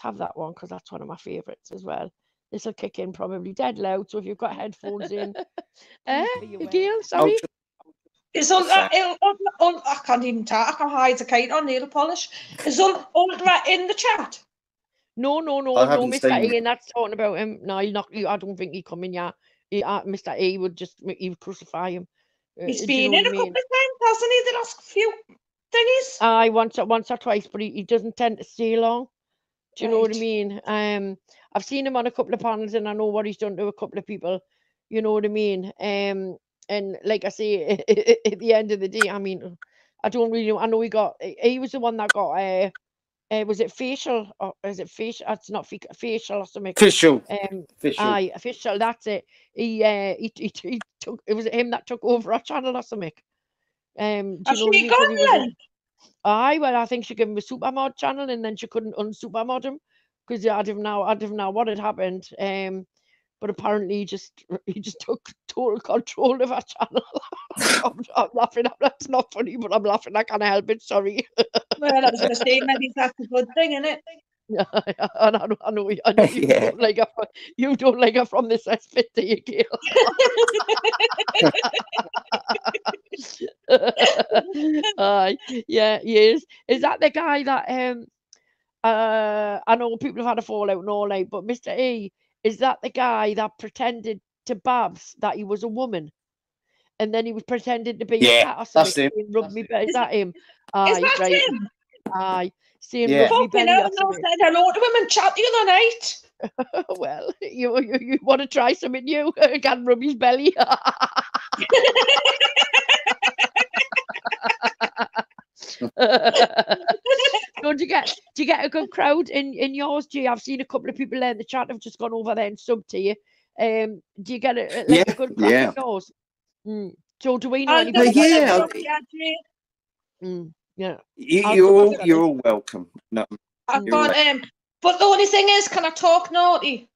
[SPEAKER 8] have that one, because that's one of my favorites as well. This will kick in probably dead loud, so if you've got headphones in. Gail, sorry.
[SPEAKER 9] Is I can't even talk. I can hide the kite on nail polish. Is Ultra in the chat?
[SPEAKER 8] No, Mr. Ian, that's talking about him. No, I don't think he come in yet. Mr. E would crucify him.
[SPEAKER 9] He's
[SPEAKER 8] Do you
[SPEAKER 9] been
[SPEAKER 8] know
[SPEAKER 9] in
[SPEAKER 8] what
[SPEAKER 9] a
[SPEAKER 8] I
[SPEAKER 9] couple
[SPEAKER 8] mean?
[SPEAKER 9] of times, hasn't he? The last few thingies.
[SPEAKER 8] Aye, once or twice, but he doesn't tend to stay long. Do you know what I
[SPEAKER 9] Right.
[SPEAKER 8] mean? I've seen him on a couple of panels, and I know what he's done to a couple of people. You know what I mean? And like I say, at the end of the day, I mean, I don't really know. I know he was the one that got was it facial or is it facial? It's not facial or something.
[SPEAKER 10] Official.
[SPEAKER 8] Aye, official. That's it. He took. It was him that took over our channel or something. Do you
[SPEAKER 9] Has
[SPEAKER 8] know what I
[SPEAKER 9] she
[SPEAKER 8] mean?
[SPEAKER 9] gone
[SPEAKER 8] Because he was.
[SPEAKER 9] then?
[SPEAKER 8] Aye, well, I think she gave him a supermod channel, and then she couldn't unsupermod him because I don't know what had happened. But apparently he just took total control of our channel. I'm laughing. That's not funny, but I'm laughing. I can't help it. Sorry.
[SPEAKER 9] Well, I was going to say, maybe that's a good thing, isn't it?
[SPEAKER 8] And I know you don't like her. You don't like her from this aspect, do you, Gail? Aye, yeah, he is. Is that the guy that I know people have had a fallout and all that, but Mr. E, is that the guy that pretended to Babs that he was a woman? And then he was pretending to be a cat or
[SPEAKER 10] that's
[SPEAKER 8] something.
[SPEAKER 10] him.
[SPEAKER 8] Saying, rub me belly. Is that him?
[SPEAKER 9] Is
[SPEAKER 8] Aye,
[SPEAKER 9] that
[SPEAKER 8] right.
[SPEAKER 9] him?
[SPEAKER 8] Aye. Saying
[SPEAKER 10] Yeah.
[SPEAKER 8] rub me
[SPEAKER 9] Fucking
[SPEAKER 8] belly
[SPEAKER 9] hell,
[SPEAKER 8] or
[SPEAKER 9] and I
[SPEAKER 8] something.
[SPEAKER 9] said hello to him and chat the other night.
[SPEAKER 8] Well, you want to try something new? Can rub his belly. So do you get a good crowd in yours? Do you? I've seen a couple of people there in the chat have just gone over there and subbed to you. Do you get a good crowd in yours? So do we know
[SPEAKER 9] And
[SPEAKER 8] anybody? Yeah.
[SPEAKER 10] You're all welcome. No,
[SPEAKER 9] I've got but the only thing is, can I talk naughty?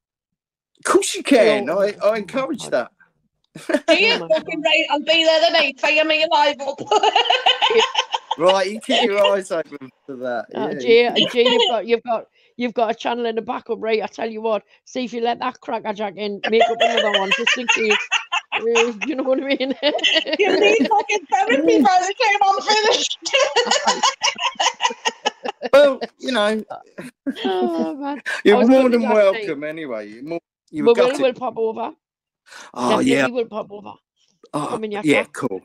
[SPEAKER 10] Of course you can. I encourage that.
[SPEAKER 9] Do you? Fucking right, I'll be there the night. Fire me alive up.
[SPEAKER 10] Right, you keep your eyes open for that.
[SPEAKER 8] Jay, you've got a channel in the backup, right? I tell you what, see if you let that crackerjack in, make up another one just in case. You know what I mean?
[SPEAKER 9] You need fucking therapy by the time I'm finished.
[SPEAKER 10] Well, you know,
[SPEAKER 8] oh, man.
[SPEAKER 10] you're more than welcome anyway.
[SPEAKER 8] We'll pop over.
[SPEAKER 10] Oh,
[SPEAKER 8] definitely will pop over. Come in your chat.
[SPEAKER 10] Cool.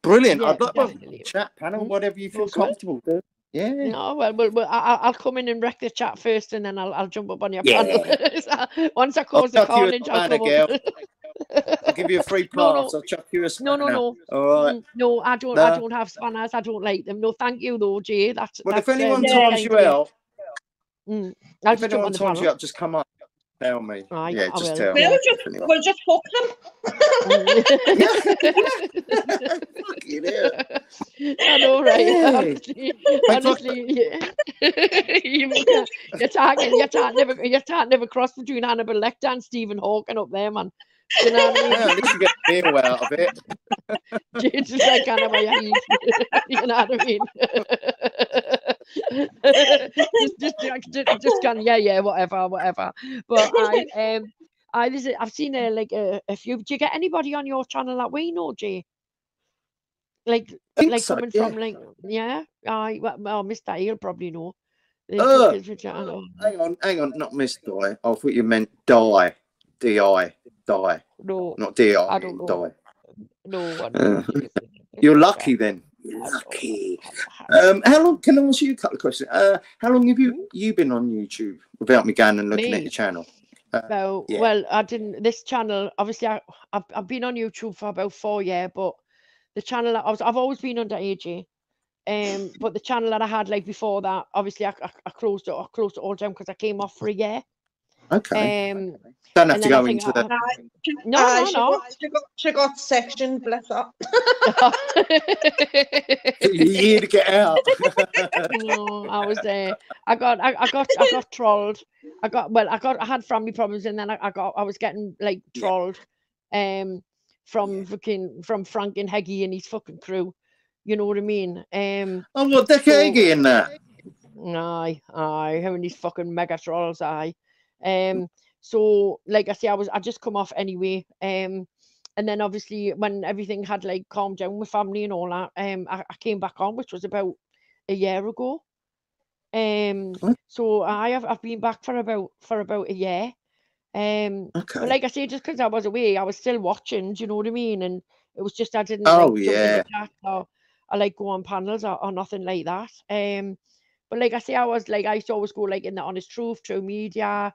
[SPEAKER 10] Brilliant.
[SPEAKER 8] Yeah,
[SPEAKER 10] I'd love a chat panel, whatever you feel comfortable with. Yeah.
[SPEAKER 8] No, well, I'll come in and wreck the chat first, and then I'll jump up on your panel. Once I cause the carnage, I'll come up.
[SPEAKER 10] I'll give you a free pass. I'll chuck you a spanner.
[SPEAKER 8] No.
[SPEAKER 10] All right.
[SPEAKER 8] No, I don't have spanners. I don't like them. No, thank you though, Jay.
[SPEAKER 10] If anyone times you out,
[SPEAKER 8] I'll just jump on the panel.
[SPEAKER 10] Times you up, just come up. Tell me. Just tell me.
[SPEAKER 9] We'll just hook them.
[SPEAKER 10] Fucking hell.
[SPEAKER 8] I know, right? Honestly, you're talking never cross between Hannibal Lecter and Stephen Hawking up there, man. You know what I mean?
[SPEAKER 10] At least you get a meal out of it.
[SPEAKER 8] Just like Hannibal, you know what I mean? just gone, whatever. But I've seen a few. Do you get anybody on your channel that we know, Jay? Coming from Mr. He'll probably know.
[SPEAKER 10] Hang on, not Miss Die. I thought you meant Die. D-I. Die.
[SPEAKER 8] No.
[SPEAKER 10] Not D-I.
[SPEAKER 8] I don't know.
[SPEAKER 10] Die.
[SPEAKER 8] No.
[SPEAKER 10] You're lucky then. You're lucky. How long? Can I ask you a couple of questions? How long have you been on YouTube without me going and looking at your channel?
[SPEAKER 8] Well, I didn't. This channel, obviously, I've been on YouTube for about 4 years, but the channel I've always been under AJ. But the channel that I had before that, obviously, I closed it all down because I came off for a year.
[SPEAKER 10] Okay. Don't have to go into that.
[SPEAKER 9] No. She got sectioned, bless her.
[SPEAKER 10] You need to get out.
[SPEAKER 8] No, I was there. I got trolled. I had family problems, and then I was getting trolled, from Frank and Heggie and his fucking crew. You know what I mean?
[SPEAKER 10] What the Heggie in that?
[SPEAKER 8] Aye, him and these fucking mega trolls, aye. So like I say, I just come off anyway. And then obviously when everything had calmed down with family and all that, I came back on, which was about a year ago. So I've been back for about a year. But
[SPEAKER 10] Okay.
[SPEAKER 8] like I say, just because I was away, I was still watching. Do you know what I mean? And it was just I didn't
[SPEAKER 10] Oh
[SPEAKER 8] like jump in
[SPEAKER 10] yeah.
[SPEAKER 8] the chat or like go on panels or nothing like that. But like I say, I used to always go like in the Honest Truth, True Media,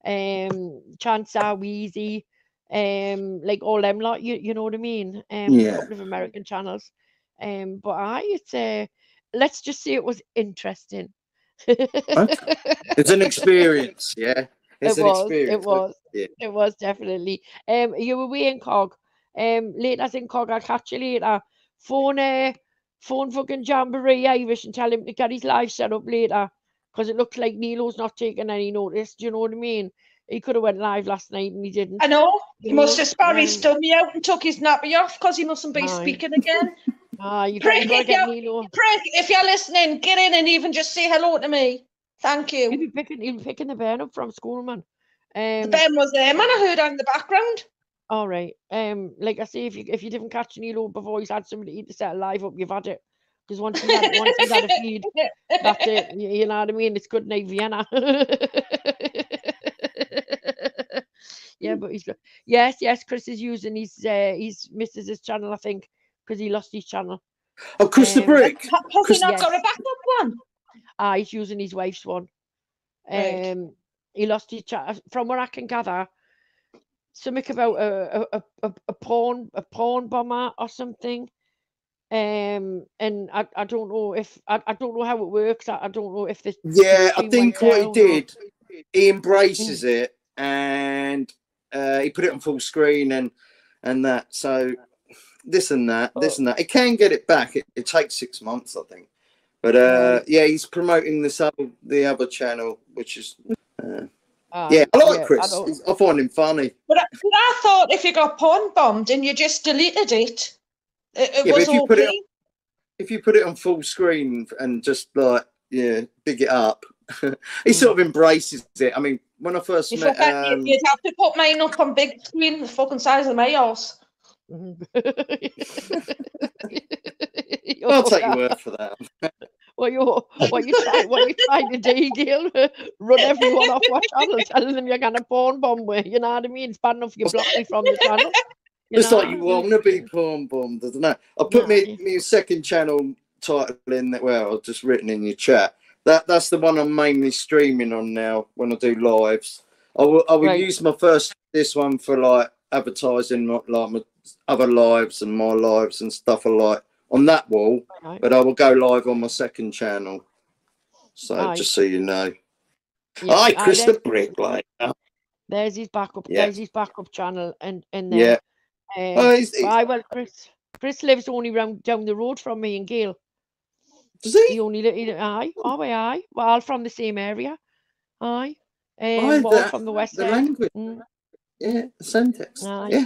[SPEAKER 8] Chancer, Wheezy, like all them lot. You know what I mean? A
[SPEAKER 10] Yeah.
[SPEAKER 8] couple of American channels. But it's let's just say it was interesting.
[SPEAKER 10] Okay. It's an experience, yeah. It's
[SPEAKER 8] It
[SPEAKER 10] an
[SPEAKER 8] was, it
[SPEAKER 10] experience.
[SPEAKER 8] was,
[SPEAKER 10] Yeah.
[SPEAKER 8] it was definitely. You were away in Cog. Later in Cog, I'll catch you later. Phone fucking Jamboree Irish and tell him to get his live set up later. Because it looks like Nilo's not taking any notice. Do you know what I mean? He could have went live last night and he didn't.
[SPEAKER 9] I know. He must have sparred his
[SPEAKER 8] Um,
[SPEAKER 9] dummy out and took his nappy off because he mustn't be
[SPEAKER 8] aye.
[SPEAKER 9] speaking again.
[SPEAKER 8] You
[SPEAKER 9] Prick,
[SPEAKER 8] got to
[SPEAKER 9] if
[SPEAKER 8] get
[SPEAKER 9] you're,
[SPEAKER 8] Nilo.
[SPEAKER 9] Prick, if you're listening, get in and even just say hello to me. Thank
[SPEAKER 8] He'll
[SPEAKER 9] you.
[SPEAKER 8] be picking the Ben up from school, man.
[SPEAKER 9] The Ben was there, man. I heard her in the background.
[SPEAKER 8] All right. Like I say, if you didn't catch Nilo before he's had somebody to set a live up, you've had it. Because once he's had a feed, that's it. You know what I mean? It's good night, Vienna. Yeah, but he's good. Yes. Chris is using his missus's channel, I think, because he lost his channel.
[SPEAKER 10] Oh, Chris the Brick.
[SPEAKER 9] Has he not got a
[SPEAKER 8] Yes.
[SPEAKER 9] backup one?
[SPEAKER 8] He's using his wife's one.
[SPEAKER 9] Right.
[SPEAKER 8] He lost his channel. From what I can gather, something about a porn bomber or something. And I don't know if I don't know how it works. I don't know if the
[SPEAKER 10] I
[SPEAKER 8] stream
[SPEAKER 10] think
[SPEAKER 8] went
[SPEAKER 10] what he
[SPEAKER 8] down or-
[SPEAKER 10] did, he embraces it and he put it on full screen and that. So this and that. It can get it back. It takes 6 months, I think. But he's promoting the other channel, which is I like Chris. I find him funny.
[SPEAKER 9] But I thought if you got porn bombed and you just deleted it, it was okay.
[SPEAKER 10] If you put it on full screen and just like big it up, he sort of embraces it. I mean, when I first met,
[SPEAKER 9] you'd have to put mine up on big screen, the fucking size of my house.
[SPEAKER 10] I'll take your word for that.
[SPEAKER 8] What you trying to do, Gail? Run everyone off what channel, telling them you're gonna porn bomb with. You know what I mean? It's bad enough you block me from the channel.
[SPEAKER 10] It's like you want to be porn bombed, doesn't it? I put me second channel title in that. Well, I've just written in your chat. That's the one I'm mainly streaming on now when I do lives. I will use this one for like advertising, like my other lives and my lives and stuff alike on that wall. But I will go live on my second channel. So just so you know. Hi, Chris the Brick.
[SPEAKER 8] There's his backup.
[SPEAKER 10] Yeah.
[SPEAKER 8] There's his backup channel, and then Chris lives only down the road from me in Gale.
[SPEAKER 10] Does he?
[SPEAKER 8] He only aye. We're all from the same area. Aye. We're all from the west end.
[SPEAKER 10] Language. Yeah, the syntax.
[SPEAKER 8] Aye.
[SPEAKER 10] Yeah.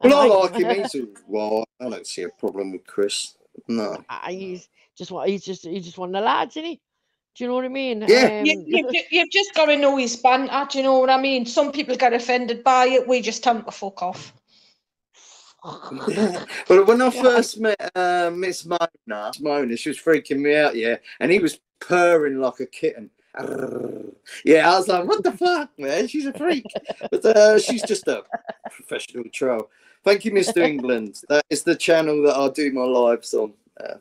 [SPEAKER 10] Well, I like him. He's right. I don't see a problem with Chris. No.
[SPEAKER 8] He's just one of the lads, isn't he? Do you know what I mean?
[SPEAKER 10] Yeah.
[SPEAKER 9] You've just got to know his banter. Do you know what I mean? Some people get offended by it. We just tell them to fuck off.
[SPEAKER 10] Well, when I first met Miss Mona, she was freaking me out, and he was purring like a kitten. I was like, what the fuck, man? She's a freak. But she's just a professional troll. Thank you, Mr. England. That is the channel that I do my lives on.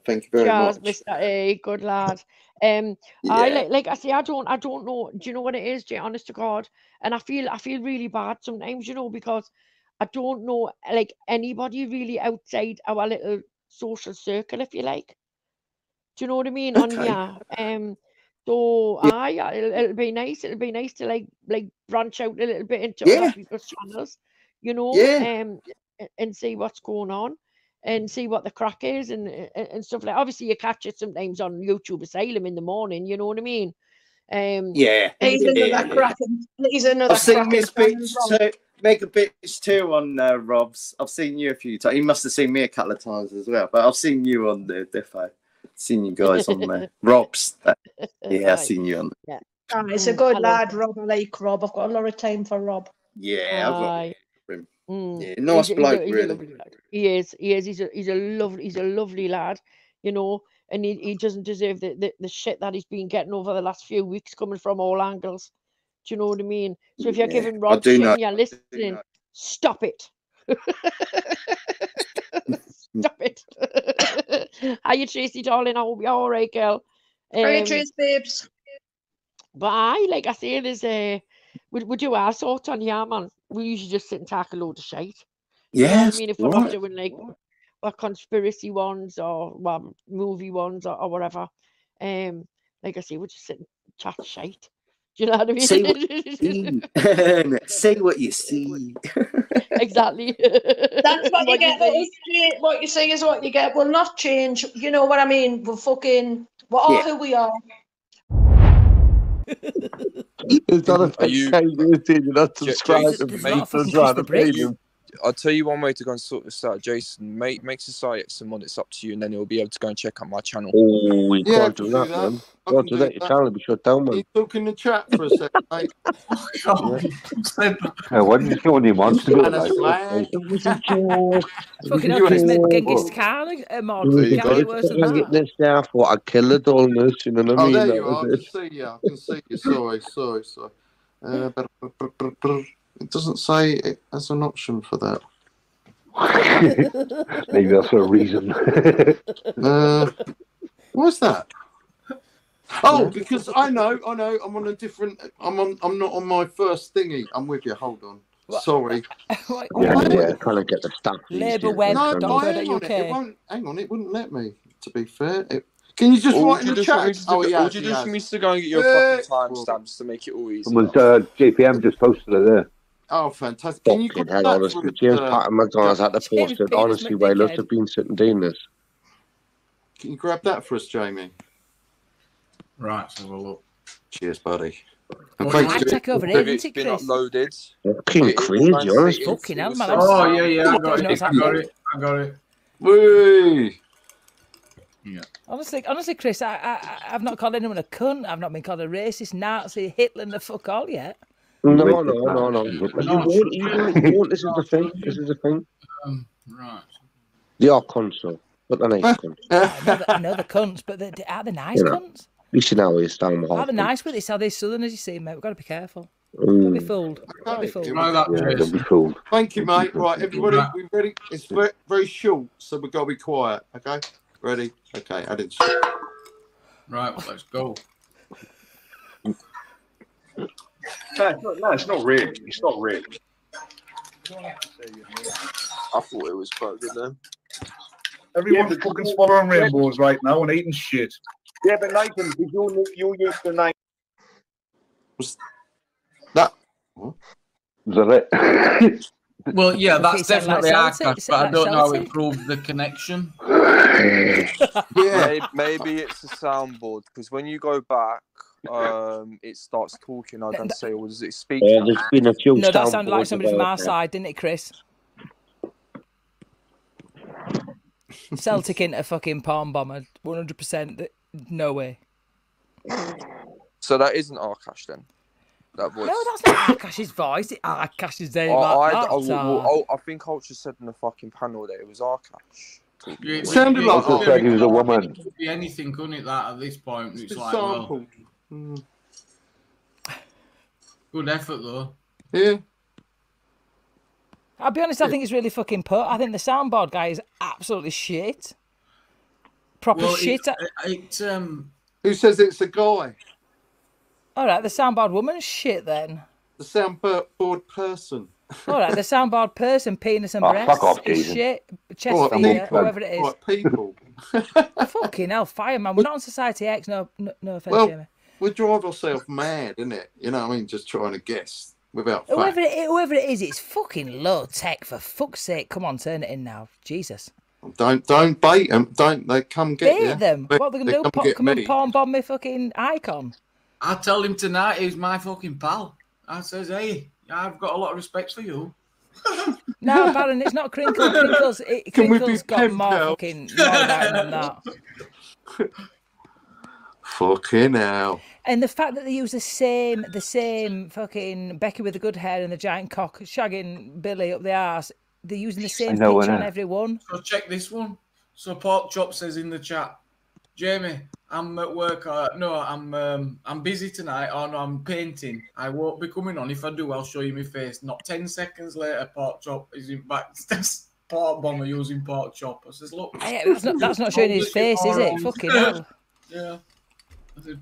[SPEAKER 10] Thank you very much.
[SPEAKER 8] Mr. A, good lad. I like I say, I don't know. Do you know what it is, Jay? Honest to God, and I feel really bad sometimes, because I don't know like anybody really outside our little social circle, if you like. Do you know what I mean?
[SPEAKER 10] Okay.
[SPEAKER 8] On so it'll be nice. It'll be nice to like branch out a little bit into other people's channels, and see what's going on. And see what the crack is and stuff like. Obviously, you catch it sometimes on YouTube Asylum in the morning. You know what I mean?
[SPEAKER 9] He's another cracking. He's another.
[SPEAKER 10] I've seen Miss Megabits too on Rob's. I've seen you a few times. He must have seen me a couple of times as well. But I've seen you on the Defo. Seen you guys on there. Rob's. I've seen you on there.
[SPEAKER 9] Yeah. He's a good lad, Rob. I like Rob. I've got a lot of time for Rob.
[SPEAKER 10] Yeah, I've got him. Yeah, nice bloke, really.
[SPEAKER 8] He is. He's a lovely lad, and he doesn't deserve the shit that he's been getting over the last few weeks coming from all angles. Do you know what I mean? So if you're
[SPEAKER 10] Yeah,
[SPEAKER 8] giving
[SPEAKER 10] I
[SPEAKER 8] Rod
[SPEAKER 10] do
[SPEAKER 8] shit
[SPEAKER 10] know.
[SPEAKER 8] and you're listening, stop it. Stop it. Are you Tracy, darling? I hope you're all right, girl.
[SPEAKER 9] Right, Trace, babes.
[SPEAKER 8] But like I say, there's we do our sorts on here, man. We usually just sit and talk a load of shit. You know what I
[SPEAKER 10] Yes,
[SPEAKER 8] mean? If we're not
[SPEAKER 10] right.
[SPEAKER 8] doing like conspiracy ones or movie ones or whatever. Like I say, we just sit and chat shit. Do you know what I mean?
[SPEAKER 10] See what you see. See what you see.
[SPEAKER 8] Exactly.
[SPEAKER 9] That's what you
[SPEAKER 8] What you
[SPEAKER 9] get.
[SPEAKER 8] see.
[SPEAKER 9] What you see is what you get. We'll not change. You know what I mean? We're are
[SPEAKER 10] Yeah.
[SPEAKER 9] who we are.
[SPEAKER 1] Is that a
[SPEAKER 11] Are you-
[SPEAKER 1] fake you're not
[SPEAKER 11] J-
[SPEAKER 1] subscribed
[SPEAKER 11] Jason,
[SPEAKER 1] to
[SPEAKER 11] mate, I'll tell you one way to go and sort this out. Jason, make society someone that's up to you, and then you'll be able to go and check out my channel.
[SPEAKER 1] Oh, we
[SPEAKER 2] Yeah,
[SPEAKER 1] can't do that, man. Can't do that. Your channel will be shut down,
[SPEAKER 2] Can
[SPEAKER 1] man.
[SPEAKER 2] you talk in the chat for a second, mate?
[SPEAKER 12] Why did you go on your monster?
[SPEAKER 2] And a slag.
[SPEAKER 13] Fucking hell, Chris made Genghis Khan a mod.
[SPEAKER 2] There you
[SPEAKER 13] Can't
[SPEAKER 2] go.
[SPEAKER 13] get worse than that.
[SPEAKER 1] This now for I kill it all, miss. You know what I
[SPEAKER 2] Oh,
[SPEAKER 1] mean?
[SPEAKER 2] there
[SPEAKER 1] That
[SPEAKER 2] you are. I
[SPEAKER 1] was
[SPEAKER 2] can see you. I can see you. Sorry. It doesn't say it as an option for that.
[SPEAKER 12] Maybe that's for a reason.
[SPEAKER 2] What's that? Oh, because I know. I'm on a different. I'm not on my first thingy. I'm with you. Hold on. Sorry.
[SPEAKER 1] Yeah, trying to get the stuff.
[SPEAKER 13] Labourweb.
[SPEAKER 2] No, hang on. It won't. Hang on. It wouldn't let me. To be fair, can you just write in the chat?
[SPEAKER 11] Or do you just want me to go and get your fucking timestamps to make it all easy?
[SPEAKER 12] Someone's JPM just posted it there.
[SPEAKER 2] Oh, fantastic! Can you
[SPEAKER 1] Fucking hell, honestly, James Patton McDonald's had to post it. Honestly, while us have been sitting doing this.
[SPEAKER 2] Can you grab that for us, Jamie?
[SPEAKER 14] Right, let's have a look.
[SPEAKER 2] Cheers, buddy.
[SPEAKER 13] And thanks, take over here, isn't it,
[SPEAKER 11] been
[SPEAKER 13] Chris?
[SPEAKER 11] uploaded.
[SPEAKER 1] Fucking crazy, honestly.
[SPEAKER 13] Fucking hell, man.
[SPEAKER 14] Oh, yeah, I got it.
[SPEAKER 2] Woo!
[SPEAKER 14] Yeah.
[SPEAKER 13] Honestly, Chris, I've not called anyone a cunt. I've not been called a racist, Nazi, Hitler, and the fuck all yet.
[SPEAKER 1] No. You won't. This is the thing.
[SPEAKER 14] Right.
[SPEAKER 1] They are cunts, though. But they're nice cunts.
[SPEAKER 13] I know the cunts, but are they nice cunts?
[SPEAKER 1] You see now you stand
[SPEAKER 13] Are they nice with this? Are they southerners, you see, mate? We've got to be careful. Don't be fooled. Don't be fooled.
[SPEAKER 12] Don't be fooled.
[SPEAKER 2] Thank you, mate. Right, everybody, we ready? It's very, very short, so we've got to be quiet, okay? Ready? Okay, I didn't.
[SPEAKER 14] Right, well, let's go.
[SPEAKER 12] No, it's not really. It's not really.
[SPEAKER 11] I thought it was quite good then.
[SPEAKER 15] Everyone's fucking swallowing rainbows right now and eating shit.
[SPEAKER 12] Yeah, but Nathan, you're used to name.
[SPEAKER 2] That.
[SPEAKER 12] Was that it?
[SPEAKER 14] Well, yeah, that's
[SPEAKER 13] It sounds
[SPEAKER 14] definitely
[SPEAKER 13] like
[SPEAKER 14] our
[SPEAKER 13] Celtic.
[SPEAKER 14] cash,
[SPEAKER 13] Is it
[SPEAKER 14] but I
[SPEAKER 13] like
[SPEAKER 14] don't know how
[SPEAKER 13] Celtic?
[SPEAKER 14] it proved the connection.
[SPEAKER 2] Yeah.
[SPEAKER 11] Maybe it's a soundboard because when you go back, it starts talking. I don't say, or does it speak?
[SPEAKER 1] There's been a few
[SPEAKER 13] No, that sounded like
[SPEAKER 1] soundboards
[SPEAKER 13] somebody from our
[SPEAKER 1] about
[SPEAKER 13] side, didn't it, Chris? Celtic into fucking palm bomber, 100%. No way.
[SPEAKER 11] So that isn't Arkash then. That voice.
[SPEAKER 13] No, that's not Arkash's voice. Arkash's name.
[SPEAKER 11] I think Ultra said in the fucking panel that it was Arkash.
[SPEAKER 14] It
[SPEAKER 2] sounded like
[SPEAKER 12] I said he was a woman.
[SPEAKER 14] It could be anything, couldn't it? That at this point, it's like,
[SPEAKER 2] Sample.
[SPEAKER 14] well, good effort though.
[SPEAKER 2] Yeah.
[SPEAKER 13] I'll be honest, I think it's really fucking put. I think the soundboard guy is absolutely shit. Proper
[SPEAKER 14] Well,
[SPEAKER 13] shit.
[SPEAKER 2] Who says it's a guy?
[SPEAKER 13] All right, the soundboard woman's shit then.
[SPEAKER 2] The soundboard person.
[SPEAKER 13] All right, the soundboard person, penis and
[SPEAKER 12] Oh,
[SPEAKER 13] breasts
[SPEAKER 12] fuck off,
[SPEAKER 13] is
[SPEAKER 12] Jason.
[SPEAKER 13] shit. Chest
[SPEAKER 2] Right,
[SPEAKER 13] feeder,
[SPEAKER 2] people.
[SPEAKER 13] whoever it is.
[SPEAKER 2] Right, people.
[SPEAKER 13] Fucking hell, fireman. We're not on Society X. No offense,
[SPEAKER 2] Well,
[SPEAKER 13] Jamie.
[SPEAKER 2] we drive ourselves mad, innit? You know what I mean? Just trying to guess without fact.
[SPEAKER 13] Whoever it is, it's fucking low tech. For fuck's sake, come on, turn it in now. Jesus.
[SPEAKER 2] Don't bait them. Don't they come get you?
[SPEAKER 13] Bait them. What are they gonna do?
[SPEAKER 2] come get
[SPEAKER 13] Come and
[SPEAKER 2] me.
[SPEAKER 13] palm bomb me fucking icon.
[SPEAKER 14] I told him tonight he's my fucking pal. I says, hey, I've got a lot of respect for you.
[SPEAKER 13] No, Baron, it's not Crinkle. Crinkle's got more fucking more about than that.
[SPEAKER 2] Fucking hell.
[SPEAKER 13] And the fact that they use the same fucking Becky with the good hair and the giant cock shagging Billy up the arse, they're using the same picture on every one.
[SPEAKER 14] So check this one. So Pork Chop says in the chat, Jamie, I'm at work. No, I'm busy tonight. Oh no, I'm painting. I won't be coming on. If I do, I'll show you my face. Not 10 seconds later, pork chop is in back. Pork bomber using pork chop. I says, look,
[SPEAKER 13] That's not showing his face, is it? Fucking hell.
[SPEAKER 14] Yeah.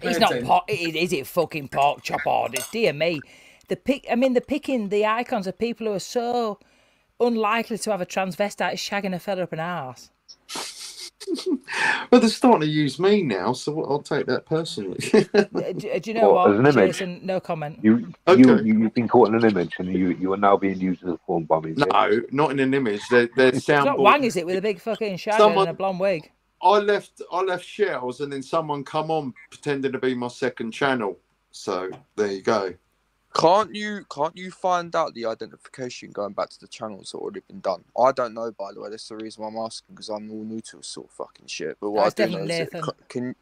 [SPEAKER 13] It's not pork. Is it fucking pork chop orders? Dear me. They're picking the icons of people who are so unlikely to have a transvestite shagging a fella up an arse.
[SPEAKER 16] Well, they're starting to use me now, so I'll take that personally.
[SPEAKER 13] Do you know what, Jason? No comment.
[SPEAKER 17] You've been caught in an image, and you are now being used as a phone bombing.
[SPEAKER 16] No, not in an image. They're
[SPEAKER 13] It's not Wang, is it, with a big fucking shag and a blonde wig?
[SPEAKER 16] I left Shells, and then someone come on pretending to be my second channel. So there you go.
[SPEAKER 11] Can't you find out the identification going back to the channels that already been done? I don't know, by the way. That's the reason why I'm asking, because I'm all new to this sort of fucking shit. But what I do know is
[SPEAKER 13] Nathan.
[SPEAKER 11] Can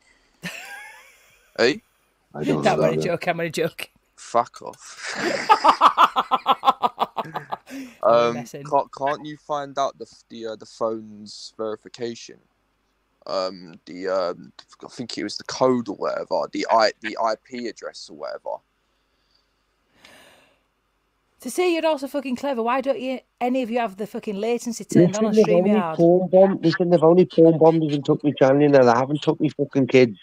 [SPEAKER 11] hey?
[SPEAKER 17] I don't know.
[SPEAKER 13] I'm only joking.
[SPEAKER 11] Fuck off. Can't you find out the phone's verification? I think it was the code or whatever, the IP address or whatever.
[SPEAKER 13] To see you're also fucking clever, why don't any of you have the fucking latency turned on
[SPEAKER 1] Listen,
[SPEAKER 13] StreamYard?
[SPEAKER 1] they've only porn bombed us and took me channel, and they haven't took me fucking kids.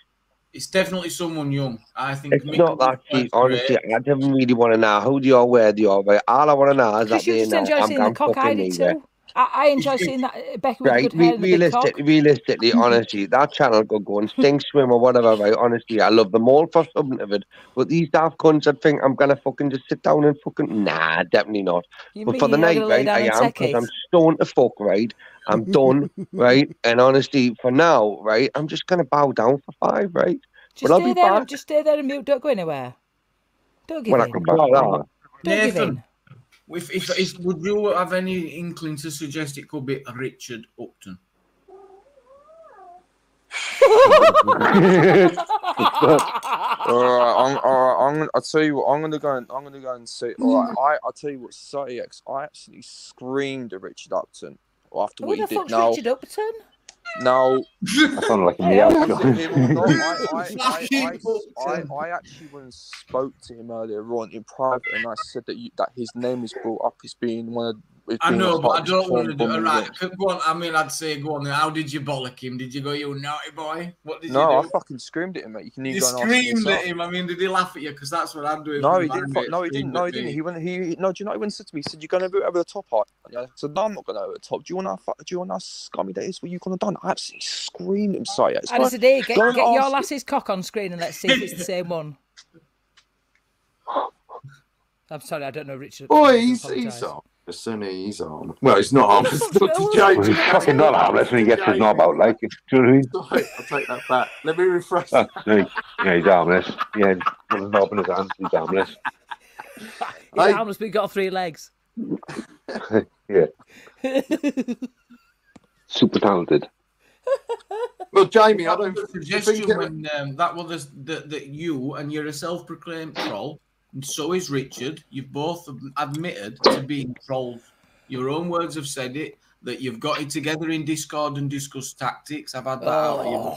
[SPEAKER 14] It's definitely someone young. I think
[SPEAKER 1] It's not that cheap, honestly. I don't really want to know who they are, where they are, right? All I want to know is that they know I'm going fucking me, right?
[SPEAKER 13] I enjoy seeing that Becky with a good hair and a big cock.
[SPEAKER 1] Realistically, honestly, that channel could go and stink swim or whatever, right? Honestly, I love them all for something of it. But these daft cunts that think I'm going to fucking just sit down and fucking... Nah, definitely not. But for the night, right, I am, because I'm stoned to fuck, right? I'm done, right? And honestly, for now, right, I'm just going to bow down for 5, right? But I'll be back.
[SPEAKER 13] Just stay there and mute. Don't go anywhere. Don't give
[SPEAKER 1] When
[SPEAKER 13] in.
[SPEAKER 1] I come back,
[SPEAKER 13] Don't give in.
[SPEAKER 14] If would you have any inkling to suggest it could be Richard Upton?
[SPEAKER 11] I'll tell you what. I'm gonna go and see. All right, I'll tell you what. Society X. I absolutely screamed at Richard Upton after what he did. Now,
[SPEAKER 13] Richard Upton?
[SPEAKER 11] No,
[SPEAKER 17] I sound like a meow.
[SPEAKER 11] I actually went and spoke to him earlier on in private, and I said that his name is brought up as being one of.
[SPEAKER 14] I know, but I don't want to do it. Right, go on. I mean, I'd say go on. How did you bollock him? Did you go, you naughty boy? What did you do?
[SPEAKER 11] No, I fucking screamed at him, mate. You
[SPEAKER 14] screamed at him. I mean, did he laugh at you? Because that's what I'm doing.
[SPEAKER 11] No, he didn't. No, he didn't. No, he didn't. No, do you know what he went and said to me? He said, "You're going to go over the top, aren't you?" I said, "No, I'm not going over the top. Do you want to scummy that is what you're going to do?" I absolutely screamed him. Sorry,
[SPEAKER 13] I said, "Hey, get your lass's cock on screen and let's see if it's the same one." I'm sorry, I don't know Richard.
[SPEAKER 16] Oh, he's on. He's on. Well, he's not harmless.
[SPEAKER 17] Well, he's fucking not harmless when he gets his knob out, like. Do you know what I mean?
[SPEAKER 16] Sorry, I'll take that back. Let me refresh.
[SPEAKER 17] Yeah, he's harmless. Yeah, with his knob in his hands, he's harmless.
[SPEAKER 13] He's harmless, but he's got 3 legs.
[SPEAKER 17] Yeah. Super talented.
[SPEAKER 16] Well, Jamie, I don't
[SPEAKER 14] suggestion when that was that you and you're a self-proclaimed troll. And so is Richard. You've both admitted to being trolls. Your own words have said it, that you've got it together in Discord and discussed tactics. I've had that out of you.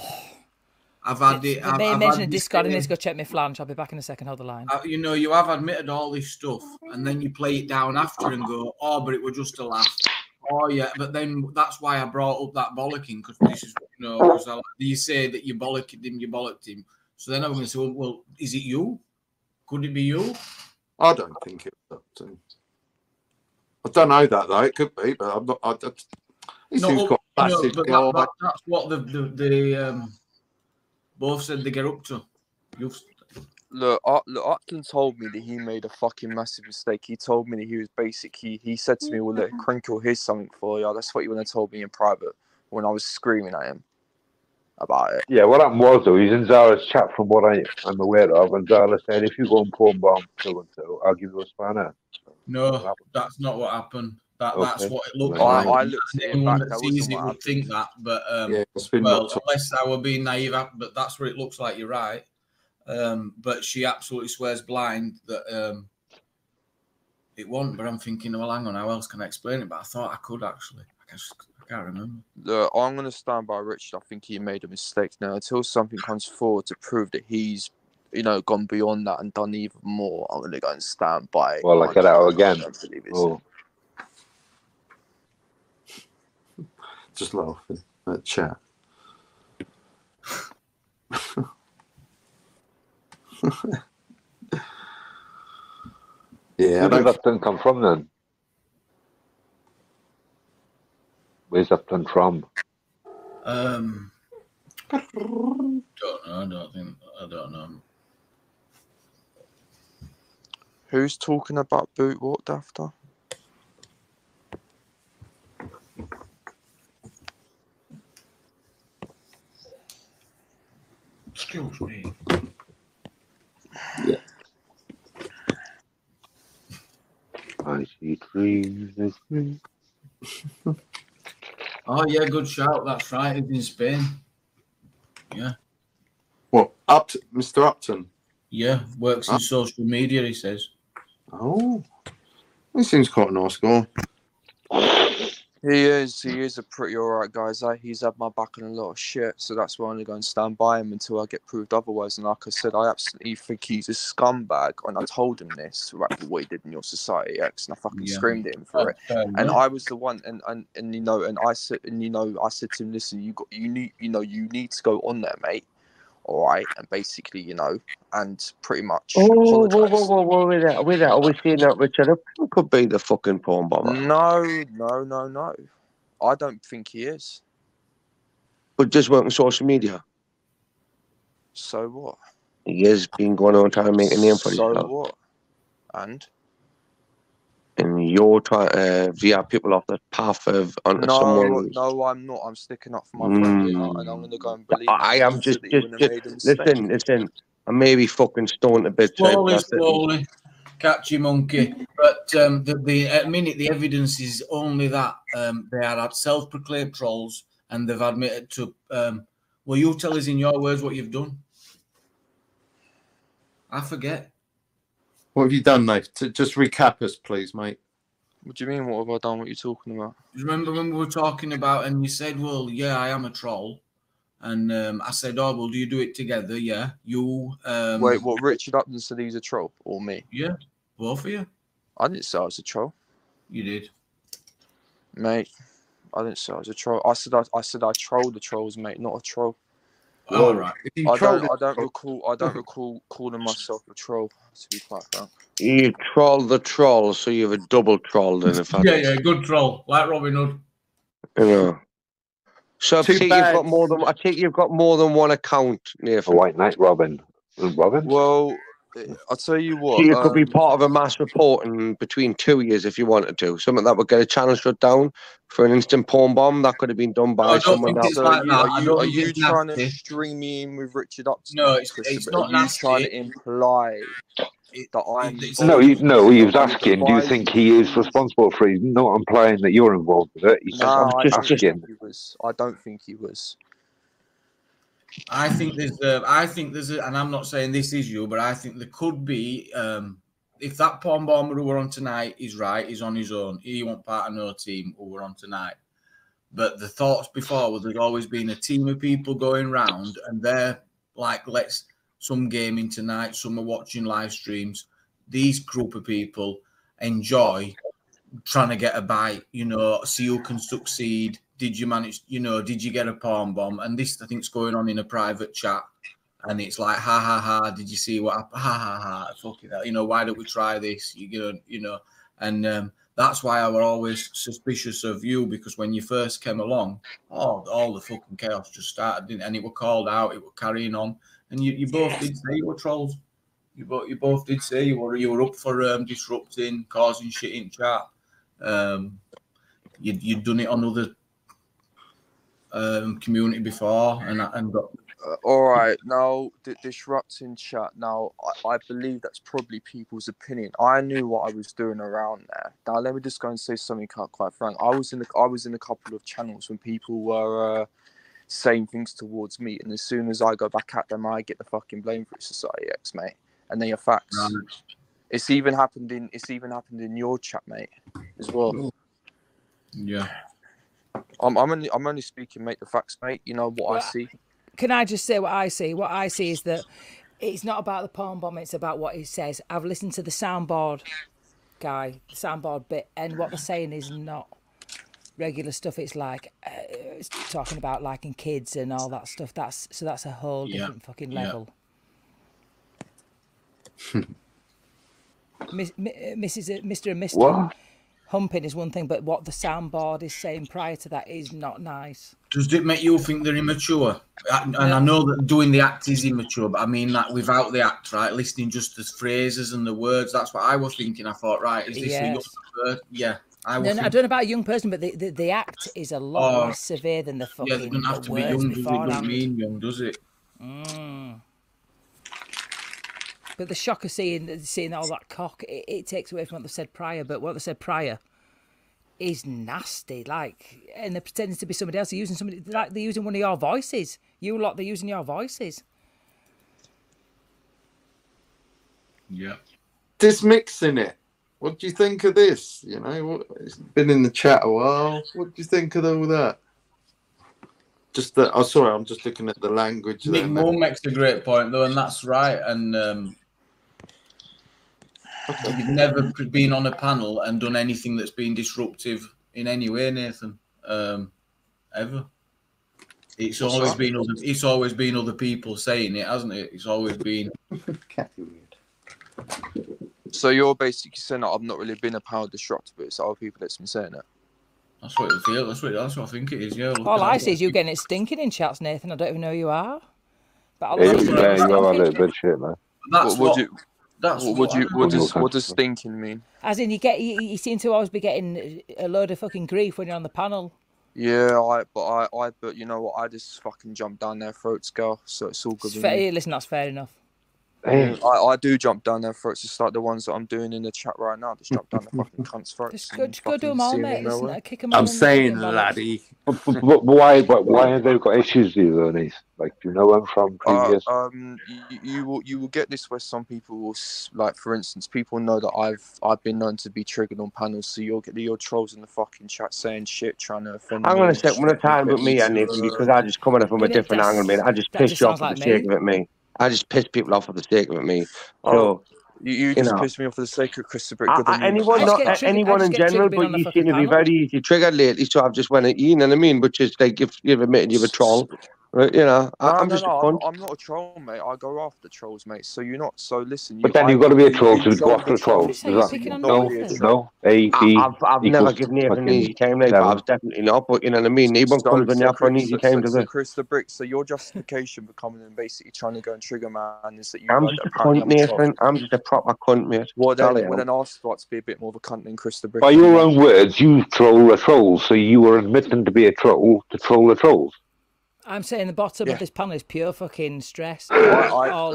[SPEAKER 14] I've had it.
[SPEAKER 13] I've mentioned Discord. I need to go check my flange. I'll be back in a second. Hold the line.
[SPEAKER 14] You know, you have admitted all this stuff, and then you play it down after and go, "Oh, but it was just a laugh." Oh yeah, but then that's why I brought up that bollocking, because this is, you know, because you say that you bollocked him. So then I'm going to say, well, is it you? Could it be you?
[SPEAKER 16] I don't think it was Upton. I don't know that though. It could be, but I'm not. He seems quite passive.
[SPEAKER 14] But that's what the both said they get up to.
[SPEAKER 11] Look, Upton told me that he made a fucking massive mistake. He told me that he was he said to me, "Well, look, Crinkle, here's something for you." That's what he would have told me in private when I was screaming at him about it.
[SPEAKER 17] Yeah, what happened was, though, he's in Zara's chat from what I'm aware of, and Zara said, if you go and porn bomb so-and-so, I'll give you a spanner.
[SPEAKER 14] No, that's not what happened. That's what it looked
[SPEAKER 11] like.
[SPEAKER 14] like.
[SPEAKER 11] I looked at him back. That wasn't what
[SPEAKER 14] would think that, but
[SPEAKER 16] well,
[SPEAKER 14] unless I were being naive, but that's what it looks like. You're right. But she absolutely swears blind that it won't. But I'm thinking, well, hang on, how else can I explain it? But I thought I could actually. Can't remember.
[SPEAKER 11] Look, I'm going to stand by Richard. I think he made a mistake. Now, until something comes forward to prove that he's, gone beyond that and done even more, I'm going to go and stand by.
[SPEAKER 17] Well, I get out again.
[SPEAKER 11] I don't believe it's
[SPEAKER 17] Oh.
[SPEAKER 11] him.
[SPEAKER 16] Just laughing at chat. Yeah,
[SPEAKER 17] Where did that thing come from then? Where's that thing from?
[SPEAKER 14] Don't know. I don't know.
[SPEAKER 11] Who's talking about boot what, Dafter?
[SPEAKER 14] Excuse me.
[SPEAKER 16] Yeah.
[SPEAKER 17] I see dreams.
[SPEAKER 14] Oh yeah, good shout. That's right. He's in Spain. Yeah.
[SPEAKER 16] What, Mr. Upton?
[SPEAKER 14] Yeah, works in social media, he says.
[SPEAKER 16] Oh, he seems quite a nice guy.
[SPEAKER 11] He is a pretty alright guy. He's had my back on a lot of shit, so that's why I'm only going to stand by him until I get proved otherwise. And like I said, I absolutely think he's a scumbag. And I told him this, right, what he did in your Society X, and I fucking screamed at him for it. And I was the one, and I said to him, listen, you need to go on there, mate. All right, and basically, and pretty much apologise.
[SPEAKER 1] Whoa, with that, are we saying that Richard Upton could be the fucking porn bomber?
[SPEAKER 11] No. I don't think he is.
[SPEAKER 1] But just working social media.
[SPEAKER 11] So what?
[SPEAKER 1] He has been going on trying to make a name for himself.
[SPEAKER 11] So what? And
[SPEAKER 1] you're trying to veer people off the path of onto someone.
[SPEAKER 11] No, I'm not. I'm sticking up for my friend, and I'm going to go and believe.
[SPEAKER 1] I am just listen. I may be fucking stoned a bit.
[SPEAKER 14] Slowly, catchy monkey. But at the minute, the evidence is only that they are self-proclaimed trolls, and they've admitted to. Well, you tell us in your words what you've done. I forget.
[SPEAKER 16] What have you done, mate? Just recap us, please, mate.
[SPEAKER 11] What do you mean? What have I done? What are you talking about?
[SPEAKER 14] Remember when we were talking about, and you said, "Well, yeah, I am a troll," and I said, "Oh, well, do you do it together?" Yeah, you.
[SPEAKER 11] Wait, what? Richard Upton said he's a troll, or me?
[SPEAKER 14] Yeah, both of you.
[SPEAKER 11] I didn't say I was a troll.
[SPEAKER 14] You did,
[SPEAKER 11] mate. I didn't say I was a troll. I said I trolled the trolls, mate, not a troll.
[SPEAKER 14] All right.
[SPEAKER 11] I don't recall calling myself a troll, to be quite frank.
[SPEAKER 1] You troll the troll, so you have a double troll then.
[SPEAKER 14] Yeah, good troll, like Robin Hood.
[SPEAKER 1] You know. So I think you've got more than one account, Nathan.
[SPEAKER 17] A white knight, Robin.
[SPEAKER 11] Well, I'll tell you what.
[SPEAKER 1] So you could be part of a mass report in between 2 years if you wanted to. Something that would get a channel shut down for an instant porn bomb. That could have been done by someone else.
[SPEAKER 11] Are you trying to stream me in with Richard Upton?
[SPEAKER 14] No, it's not nasty.
[SPEAKER 11] Are you trying to imply that I'm...
[SPEAKER 17] No, he was asking, do you think he is responsible for it? He's not implying that you're involved with it. He's just asking.
[SPEAKER 11] I don't think he was.
[SPEAKER 14] I think there's and I'm not saying this is you, but I think there could be, if that porn bomber who we're on tonight is right, he's on his own. He won't part of no team who we're on tonight. But the thoughts before was there's always been a team of people going round, and they're like, some gaming tonight, some are watching live streams. These group of people enjoy trying to get a bite, see who can succeed. Did you manage, did you get a porn bomb? And this, I think, is going on in a private chat. And it's like, ha, ha, ha, did you see what happened? Ha, ha, ha, fucking hell. Why don't we try this? And that's why I was always suspicious of you, because when you first came along, all the fucking chaos just started, didn't it? And it were called out, it were carrying on. And you both did say you were trolls. You both did say you were up for disrupting, causing shit in chat. You'd done it on other community before, and got.
[SPEAKER 11] All right, now disrupting chat. Now I believe that's probably people's opinion. I knew what I was doing around there. Now let me just go and say something quite frank. I was in a couple of channels when people were saying things towards me, and as soon as I go back at them, I get the fucking blame for Society X, mate. And they are facts. Right. It's even happened in your chat, mate, as well.
[SPEAKER 14] Yeah.
[SPEAKER 11] I'm only speaking, mate. The facts, mate. You know what I see.
[SPEAKER 13] Can I just say what I see? What I see is that it's not about the porn bomb, it's about what he says. I've listened to the soundboard guy, the soundboard bit, and what they're saying is not regular stuff. It's like it's talking about liking kids and all that stuff. That's a whole different fucking level. Mr. and Mr.
[SPEAKER 17] What?
[SPEAKER 13] Humping is one thing, but what the soundboard is saying prior to that is not nice.
[SPEAKER 14] Does it make you think they're immature? And I know that doing the act is immature, but I mean that without the act, right? Listening just the phrases and the words, that's what I was thinking. I thought, right, is this a young person? Yeah. I don't know about
[SPEAKER 13] a young person, but the act is a lot less severe than the fucking
[SPEAKER 14] it doesn't have to be
[SPEAKER 13] words
[SPEAKER 14] young,
[SPEAKER 13] beforehand.
[SPEAKER 14] it doesn't mean young, does it?
[SPEAKER 13] But the shock of seeing all that cock, it takes away from what they said prior. But what they said prior is nasty. Like, and they're pretending to be somebody else. They're using somebody, like they're using one of your voices. You lot, they're using your voices.
[SPEAKER 16] Yeah. Dismixing it. What do you think of this? You know, it's been in the chat a while. What do you think of all that? Just that. Oh, sorry, I'm just looking at the language.
[SPEAKER 14] Nick Moore makes a great point, though, and that's right. And you've never been on a panel and done anything that's been disruptive in any way, Nathan. Ever. It's always been other people saying it, hasn't it? It's always been.
[SPEAKER 11] So you're basically saying that I've not really been a power disruptor, but it's other people that's been saying it.
[SPEAKER 14] That's what it feels. That's what I think it is. Yeah.
[SPEAKER 13] All I see is you getting it stinking in chats, Nathan. I don't even know who you are. But
[SPEAKER 17] you are a little bit shit, man.
[SPEAKER 11] What does stinking mean?
[SPEAKER 13] As in, you seem to always be getting a load of fucking grief when you're on the panel.
[SPEAKER 11] Yeah, but you know what? I just fucking jump down their throats, girl. So it's all good.
[SPEAKER 13] Listen, that's fair enough.
[SPEAKER 11] I do jump down their throats, just like the ones that I'm doing in the chat right now. Just jump down the fucking cunts' throats.
[SPEAKER 13] Just go do them all, mate. Listen, kick them
[SPEAKER 16] I'm saying, laddie.
[SPEAKER 17] But why have they got issues with these, Ernie? Like, do you know them from previous?
[SPEAKER 11] You will get this where some people will, like, for instance, people know that I've been known to be triggered on panels, so you'll get your trolls in the fucking chat saying shit, trying to offend.
[SPEAKER 1] I'm gonna say one at a time with me and Nathan, because I just come at it from a different angle, mate. I just piss you off for the sake of it, mate. I just piss people off for the sake of it, me. So
[SPEAKER 11] you just piss me off for the sake of Christopher.
[SPEAKER 1] Anyone in general, but you seem to be very easy triggered lately. So I've just went at you know what I mean? Which is like if you've admitted you're a troll, right? You know, I'm just a cunt.
[SPEAKER 11] I'm not a troll, mate. I go after trolls, mate. So you're not. So listen.
[SPEAKER 17] But then you've got to be a troll to go after a troll. No.
[SPEAKER 1] I've never given Nathan an easy time, like, but I've definitely not. But you know what I mean? Anyone comes on you for an easy time, does it?
[SPEAKER 11] Chris the Brick. So your justification for coming and basically trying to go and trigger man is that you.
[SPEAKER 1] I'm just a cunt, Nathan. I'm just a proper cunt, mate.
[SPEAKER 11] Well, then I'll start to be a bit more of a cunt than Chris the Brick.
[SPEAKER 17] By your own words, you troll a troll, so you are admitting to be a troll to troll the trolls.
[SPEAKER 13] I'm saying the bottom of this panel is pure fucking stress.
[SPEAKER 11] Mr.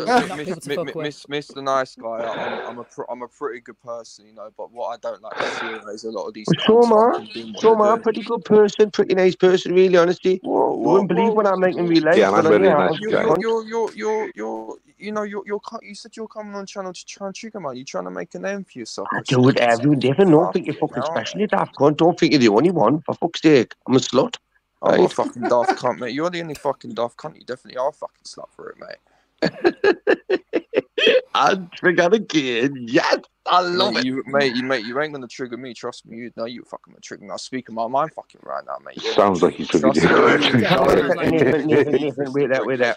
[SPEAKER 11] Nice Guy, I'm a pretty good person, you know. But what I don't like to see is a lot of these.
[SPEAKER 1] So am I a pretty good person, pretty nice person, really, honestly. You wouldn't believe what I'm making real life.
[SPEAKER 17] Yeah, I'm a really nice guy.
[SPEAKER 11] You said you're coming on channel to try and trigger man. You're trying to make a name for yourself.
[SPEAKER 1] I do it every day. Don't think you're fucking special, you daft cunt. Don't think you're the only one. For fuck's sake, I'm a slut.
[SPEAKER 11] I'm not a fucking daft cunt, mate. You're the only fucking daft cunt. You definitely are a fucking slut for it, mate.
[SPEAKER 1] I'm triggered again. Yes, I love it.
[SPEAKER 11] You ain't gonna trigger me. Trust me. You know you fucking gonna trigger me. I'm speaking my mind fucking right now, mate.
[SPEAKER 17] Sounds like he's triggered you.
[SPEAKER 1] Nathan, wait that.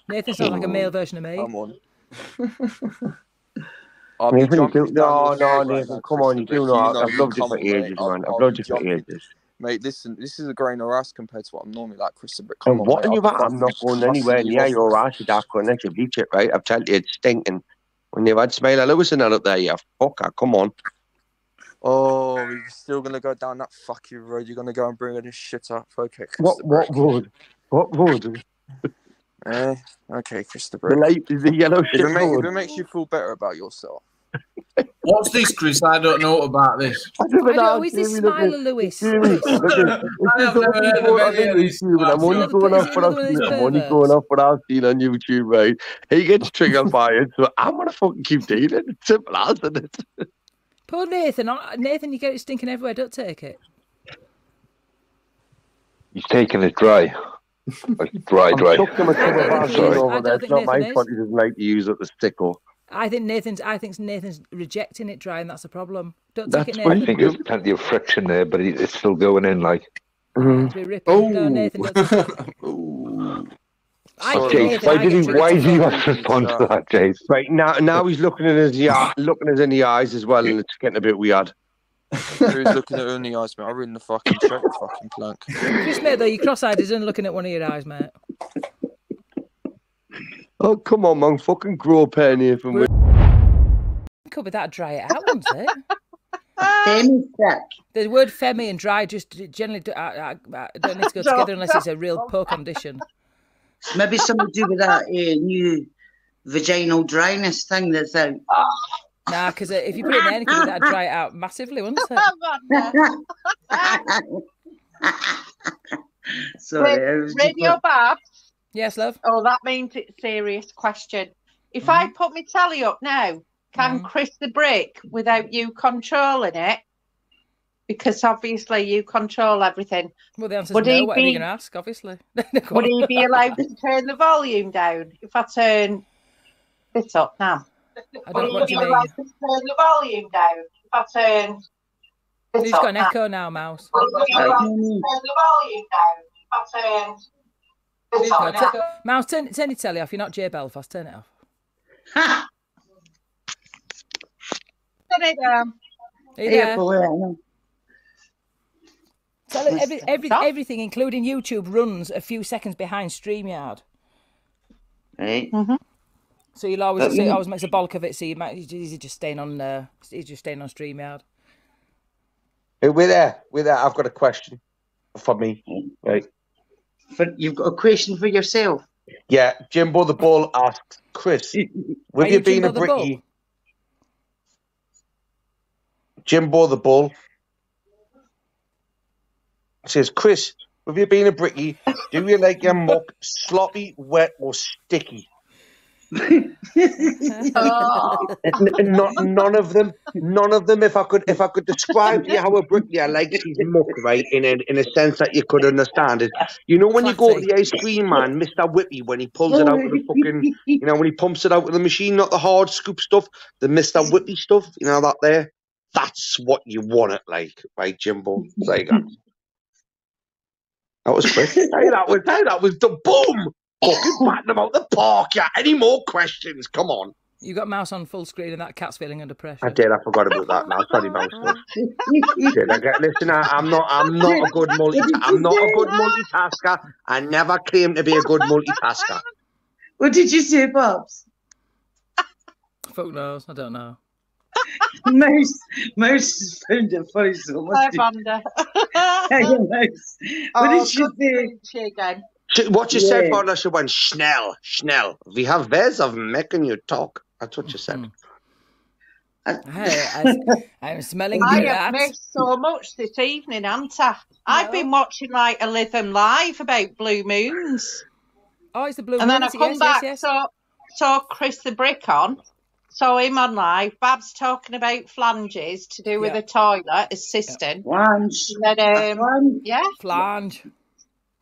[SPEAKER 13] Nathan sounds like a male version of me.
[SPEAKER 11] Come on.
[SPEAKER 1] Nathan, come on, you do know. I've loved you for ages, man. I've loved you for ages.
[SPEAKER 11] Mate, listen, this is a grain of ass compared to what I'm normally like, Christopher. Come on,
[SPEAKER 1] what are you about? I'm not going anywhere near your ass, you daft cunt. Let you bleach it, right? I've told you it's stinking. When you've had Smiler Lewis and that up there, you fucker, come on.
[SPEAKER 11] Oh, you're still going to go down that fucking road. You're going to go and bring all this shit up. Okay,
[SPEAKER 1] What road? What road?
[SPEAKER 11] Okay, Christopher.
[SPEAKER 1] The yellow shit road.
[SPEAKER 11] If it makes you feel better about yourself.
[SPEAKER 14] What's this, Chris? I don't know about this.
[SPEAKER 13] I don't know. Is this Smiler Lewis?
[SPEAKER 1] I'm only going off what I've seen on YouTube, right? He gets triggered by it, so I'm gonna fucking keep doing it. It's simple as it.
[SPEAKER 13] Poor Nathan. Nathan, you get it stinking everywhere. Don't take it.
[SPEAKER 17] He's taking it dry. Like dry.
[SPEAKER 1] Chuck him a cup of Vaseline over
[SPEAKER 13] I
[SPEAKER 1] there.
[SPEAKER 13] don't
[SPEAKER 1] It's
[SPEAKER 13] think
[SPEAKER 1] not my
[SPEAKER 13] Nathan
[SPEAKER 1] fault
[SPEAKER 13] is.
[SPEAKER 1] he doesn't like to use it the stickle.
[SPEAKER 13] I think Nathan's rejecting it dry, and that's the problem. Don't
[SPEAKER 1] That's
[SPEAKER 13] take it,
[SPEAKER 1] what
[SPEAKER 13] Nathan.
[SPEAKER 17] I think there's plenty of friction there, but it's still going in like.
[SPEAKER 13] Be ripping. No, Nathan, don't take it.
[SPEAKER 17] Jace, why did he have to respond to that, Jace?
[SPEAKER 1] Right now he's looking at his looking us in the eyes as well, and it's getting a bit weird.
[SPEAKER 11] Who's looking at her in the eyes, mate? I ruined the fucking check, fucking plank.
[SPEAKER 13] Just mate, though, you cross-eyed isn't looking at one of your eyes, mate.
[SPEAKER 1] Oh come on, man! Fucking grow a pair, Nathan.
[SPEAKER 13] Could be that dry it out, wouldn't it? The word femi and dry just generally don't need to go together unless it's a real poor condition.
[SPEAKER 18] Maybe something to do with that new vaginal dryness thing that's out.
[SPEAKER 13] Nah, because if you put it in there, that'd dry it out massively, wouldn't it?
[SPEAKER 18] Sorry,
[SPEAKER 19] Radio Babs.
[SPEAKER 13] Yes, love.
[SPEAKER 19] Oh, that means it's a serious question. If I put my telly up now, can Chris the Brick without you controlling it? Because obviously you control everything.
[SPEAKER 13] Well, the answer's no. What are you going to ask, obviously?
[SPEAKER 19] Would he be allowed to turn the volume down if I turn this up now?
[SPEAKER 13] I don't know what
[SPEAKER 19] Would
[SPEAKER 13] you
[SPEAKER 19] he be
[SPEAKER 13] mean.
[SPEAKER 19] allowed to turn the volume down if I turn this
[SPEAKER 13] You've
[SPEAKER 19] up
[SPEAKER 13] got an
[SPEAKER 19] now?
[SPEAKER 13] echo now, Mouse.
[SPEAKER 19] Would he be allowed to turn the volume down if I turn this up now?
[SPEAKER 13] Mouse, turn your telly off. You're not Jay Belfast. Turn it off.
[SPEAKER 19] Turn it down.
[SPEAKER 13] Are you there? Tell it everything, including YouTube, runs a few seconds behind StreamYard.
[SPEAKER 18] Right.
[SPEAKER 13] So you'll always see, it always makes a bulk of it. So he's just staying on. He's just staying on StreamYard.
[SPEAKER 1] Hey, we're there. I've got a question for me. Right.
[SPEAKER 18] You've got a question for yourself.
[SPEAKER 1] Yeah, Jimbo the Bull asks Chris, "Have you been a Brickie?" Jimbo the Bull says, "Chris, have you been a Brickie? Do you like your muck sloppy, wet, or sticky?" None of them. If I could describe to you how a bricklayer likes his muck, right, in a sense that you could understand it. You know when you go to the ice cream man, Mr. Whippy, when he pulls it out with the fucking, when he pumps it out with the machine, not the hard scoop stuff, the Mr. Whippy stuff, that there. That's what you want it like, right, Jimbo? There you go. That was quick. That was the boom. Fucking batting them out the park, yeah. Any more questions? Come on.
[SPEAKER 13] You got Mouse on full screen and that cat's feeling under pressure.
[SPEAKER 1] I did. I forgot about that now. Sorry, Mouse. Listen, I'm not a good multitasker. I never claimed to be a good multitasker.
[SPEAKER 18] What did you say, Bobs?
[SPEAKER 13] Fuck knows. I don't know.
[SPEAKER 18] Mouse has found it funny so much.
[SPEAKER 19] Hi, Vanda.
[SPEAKER 18] Mouse. What did you say?
[SPEAKER 19] Again.
[SPEAKER 1] What you said, Vanda, she went, Schnell. We have ways of making you talk. That's what you said.
[SPEAKER 13] I'm smelling
[SPEAKER 19] I
[SPEAKER 13] the
[SPEAKER 19] have
[SPEAKER 13] rats.
[SPEAKER 19] missed so much this evening, haven't I? I've been watching like a Lytham Live about blue moons.
[SPEAKER 13] Oh, it's the blue
[SPEAKER 19] And then I
[SPEAKER 13] moons.
[SPEAKER 19] come back, saw Chris the Brick on, saw him on live. Babs talking about flanges to do with the toilet assistant.
[SPEAKER 18] Flange.
[SPEAKER 13] Flange.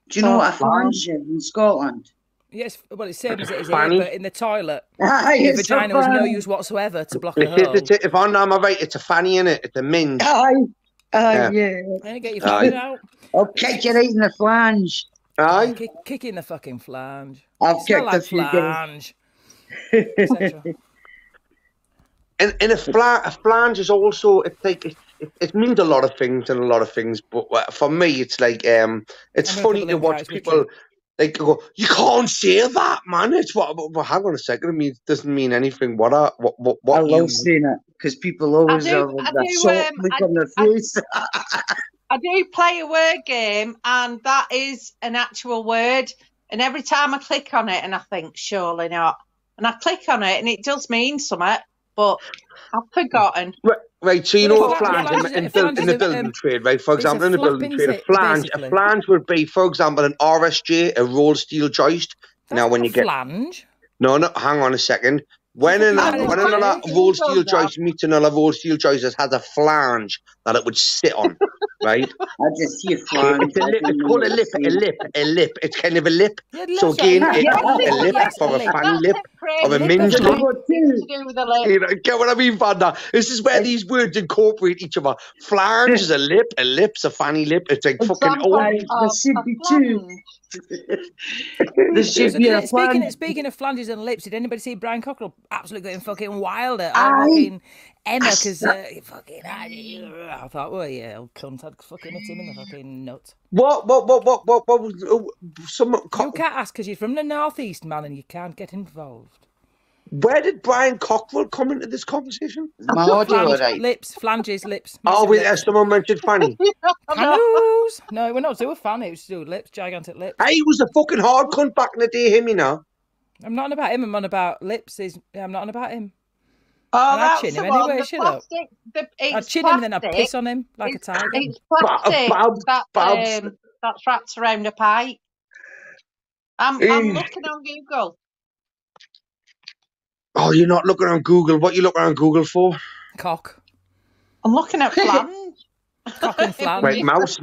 [SPEAKER 18] Do you know what a flange is in Scotland?
[SPEAKER 13] Yes, well, it's same as it is here,
[SPEAKER 1] Fanny.
[SPEAKER 13] but in the toilet,
[SPEAKER 18] Aye,
[SPEAKER 13] your
[SPEAKER 18] it's a
[SPEAKER 13] vagina was no
[SPEAKER 18] fanny.
[SPEAKER 13] use whatsoever to block a hole.
[SPEAKER 1] If I'm not right, it's a fanny in it. It's a minge.
[SPEAKER 18] Yeah.
[SPEAKER 13] Get your flange out.
[SPEAKER 18] I'll kick you right in the flange.
[SPEAKER 1] Aye.
[SPEAKER 13] Kick in the fucking flange.
[SPEAKER 18] I've
[SPEAKER 13] You smell
[SPEAKER 18] kicked
[SPEAKER 13] like
[SPEAKER 18] a few
[SPEAKER 13] flange. etc.
[SPEAKER 1] And a flange is also, it's like, it means a lot of things and a lot of things, but for me, it's like, it's funny to watch people, like, go, you can't say that, man. It's what, well, hang on a second, it doesn't mean anything. What
[SPEAKER 18] I love saying it, because people always have that short look on their face.
[SPEAKER 19] I do play a word game, and that is an actual word. And every time I click on it, and I think, surely not. And I click on it, and it does mean something, but I've forgotten.
[SPEAKER 1] Right, so you know what flange in the building trade, right? For example, in the building trade, a flange would be, for example, an RSJ, a rolled steel joist. Now, when you get
[SPEAKER 13] flange.
[SPEAKER 1] No, hang on a second. When another roll steel choice meets another roll steel choice that has a flange that it would sit on, right?
[SPEAKER 18] I just see a flange.
[SPEAKER 1] It's a lip. It's called a lip. It's kind of a lip.
[SPEAKER 13] Yeah,
[SPEAKER 1] So again, it's a lip for a fanny lip or a minge lip. You know, get what I mean, Vanda? This is where these words incorporate each other. Flange is a lip. A lip's a fanny lip. It's like fucking old.
[SPEAKER 18] There should be two. There should be a flange.
[SPEAKER 13] Speaking of flanges and lips, did anybody see Brian Cockrell absolutely going fucking wild at fucking Emma? Because fucking, I thought, well, yeah, old cunt, I'd fucking hit him in the fucking nuts.
[SPEAKER 1] What was someone?
[SPEAKER 13] You can't ask because you're from the northeast, man, and you can't get involved.
[SPEAKER 1] Where did Brian Cockrell come into this conversation?
[SPEAKER 13] Flanges, lips.
[SPEAKER 1] Oh, wait, someone mentioned fanny.
[SPEAKER 13] Canoes. No, we're not doing fanny. It was to do with lips, gigantic lips.
[SPEAKER 1] Hey, he was a fucking hard cunt back in the day, him, you know.
[SPEAKER 13] I'm not on about him. I'm on about lips. I'm not on about him.
[SPEAKER 19] Oh,
[SPEAKER 13] and
[SPEAKER 19] that's
[SPEAKER 13] I'd chin him
[SPEAKER 19] the one,
[SPEAKER 13] anyway.
[SPEAKER 19] the
[SPEAKER 13] Shut up. I'd chin him and then I'd piss on him like a tiger.
[SPEAKER 19] It's plastic that's wrapped around a pipe. I'm looking on Google.
[SPEAKER 1] Oh, you're not looking on Google. What are you looking on Google for?
[SPEAKER 13] Cock.
[SPEAKER 19] I'm looking at flange.
[SPEAKER 13] Cock and flange.
[SPEAKER 1] Right, mouse.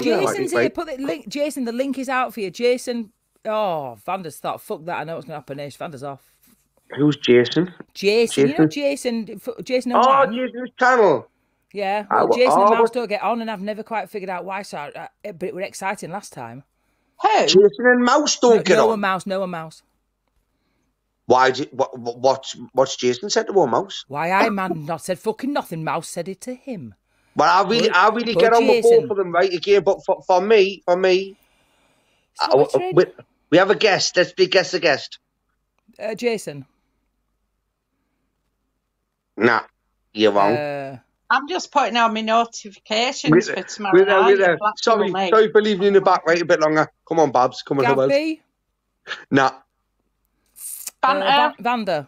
[SPEAKER 13] Jason's here. Put the link. Jason, the link is out for you. Jason. Oh, Vanda's thought, fuck that. I know what's going to happen. Ish. Vanda's off.
[SPEAKER 1] Who's Jason?
[SPEAKER 13] Jason. You know Jason and
[SPEAKER 1] Oh,
[SPEAKER 13] Wang?
[SPEAKER 1] Jason's channel.
[SPEAKER 13] Yeah. Well, Jason and Mouse don't get on, and I've never quite figured out why. So, but it was exciting last time.
[SPEAKER 19] Who?
[SPEAKER 1] Jason and Mouse don't get on.
[SPEAKER 13] No one mouse.
[SPEAKER 1] Why? What's Jason said to one Mouse?
[SPEAKER 13] Why I man not said fucking nothing. Mouse said it to him.
[SPEAKER 1] Well, I really get on with both of them, right? Again, but for me, we have a guest. Let's be guess a guest.
[SPEAKER 13] Jason.
[SPEAKER 1] Nah, you're wrong.
[SPEAKER 19] I'm just putting on my notifications for tomorrow night.
[SPEAKER 1] Sorry for leaving you in the back. Wait a bit longer. Come on, Babs. Come on,
[SPEAKER 13] Gabby?
[SPEAKER 1] Nah.
[SPEAKER 13] Vanda.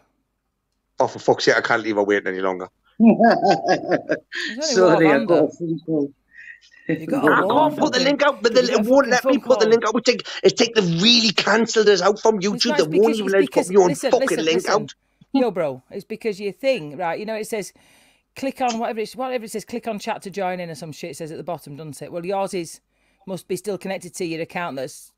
[SPEAKER 1] Oh, for fuck's sake, I can't leave her waiting any longer.
[SPEAKER 18] Sorry, I got a phone call.
[SPEAKER 1] I can't put the link out, but it won't let me put the link out. It's take the really cancelled us out from YouTube. That won't even let put your own fucking link out.
[SPEAKER 13] Yo, bro, it's because your thing, right? You know, it says click on whatever it says, click on chat to join in or some shit. It says at the bottom, doesn't it? Well, yours must be still connected to your account that's